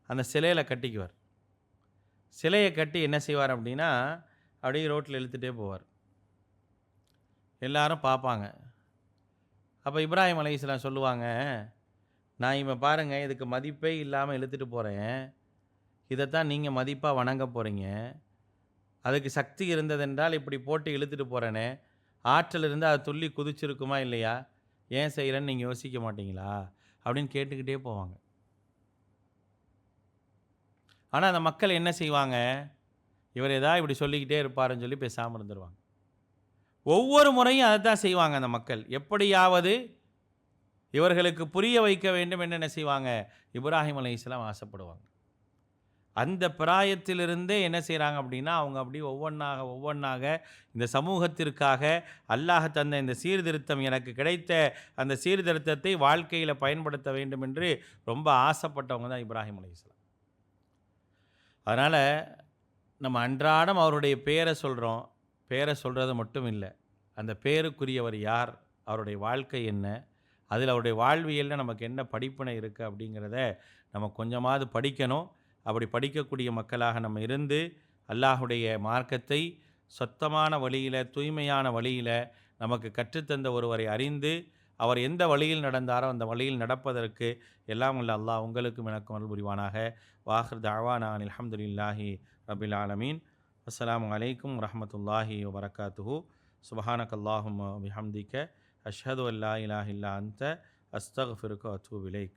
அந்த சிலையில் கட்டிக்குவார். சிலையை கட்டி என்ன செய்வார் அப்படின்னா, அப்படியே ரோட்டில் இழுத்துகிட்டே போவார். எல்லாரும் பார்ப்பாங்க. அப்போ இப்ராஹிம் அலைஹிஸ்ஸலாம் சொல்லுவாங்க, நான் இவன் பாருங்கள் இதுக்கு மதிப்பே இல்லாமல் இழுத்துட்டு போகிறேன், இதைத்தான் நீங்கள் மதிப்பாக வணங்க போகிறீங்க. அதுக்கு சக்தி இருந்ததென்றால் இப்படி போட்டு இழுத்துட்டு போகிறேனே, ஆற்றல் இருந்தால் அது துள்ளி குதிச்சிருக்குமா இல்லையா, ஏன் செய்கிறேன்னு நீங்கள் யோசிக்க மாட்டீங்களா அப்படின்னு கேட்டுக்கிட்டே போவாங்க. ஆனால் அந்த மக்கள் என்ன செய்வாங்க, இவர் ஏதாவது இப்படி சொல்லிக்கிட்டே இருப்பாருன்னு சொல்லி பேசாமல் இருந்துருவாங்க. ஒவ்வொரு முறையும் அதை தான் செய்வாங்க அந்த மக்கள். எப்படியாவது இவர்களுக்கு புரிய வைக்க வேண்டும் என்று என்ன செய்வாங்க, இப்ராஹிம் அலைஹிஸ்ஸலாம் ஆசைப்படுவாங்க. அந்த பிராயத்திலிருந்தே என்ன செய்கிறாங்க அப்படின்னா, அவங்க அப்படி ஒவ்வொன்றாக இந்த சமூகத்திற்காக அல்லாஹ் தந்த இந்த சீர்திருத்தம், எனக்கு கிடைத்த அந்த சீர்திருத்தத்தை வாழ்க்கையில் பயன்படுத்த வேண்டும் என்று ரொம்ப ஆசைப்பட்டவங்க தான் இப்ராஹிம் அலைஹிஸ்ஸலாம். அதனால் நம்ம அன்றாடம் அவருடைய பேரை சொல்கிறோம். பேரை சொல்கிறது மட்டும் இல்லை, அந்த பேருக்குரியவர் யார், அவருடைய வாழ்க்கை என்ன, அதில் அவருடைய வாழ்வியலில் நமக்கு என்ன படிப்பினை இருக்குது அப்படிங்கிறத நம்ம கொஞ்சமாவது படிக்கணும். அப்படி படிக்கக்கூடிய மக்களாக நம்ம இருந்து அல்லாஹுடைய மார்க்கத்தை சுத்தமான வழியில், தூய்மையான வழியில் நமக்கு கற்றுத்தந்த ஒருவரை அறிந்து அவர் எந்த வழியில் நடந்தாரோ அந்த வழியில் நடப்பதற்கு எல்லாம் உள்ள அல்லாஹ் உங்களுக்கும் எனக்கும் அருள் புரிவானாக. வாஹிர் தஅவானா அனில் ஹம்துலில்லாஹி ரபில் ஆலமீன். அஸ்ஸலாமு அலைக்கும் வரஹ்மத்துல்லாஹி வபரகாத்துஹு. சுப்ஹானக்கல்லாஹும்ம வபிஹம்திக அஷ்ஹது அல்லா இலாஹ இல்லா அன்த அஸ்தக்ஃபிருக வ அத்தூபு இலைக்.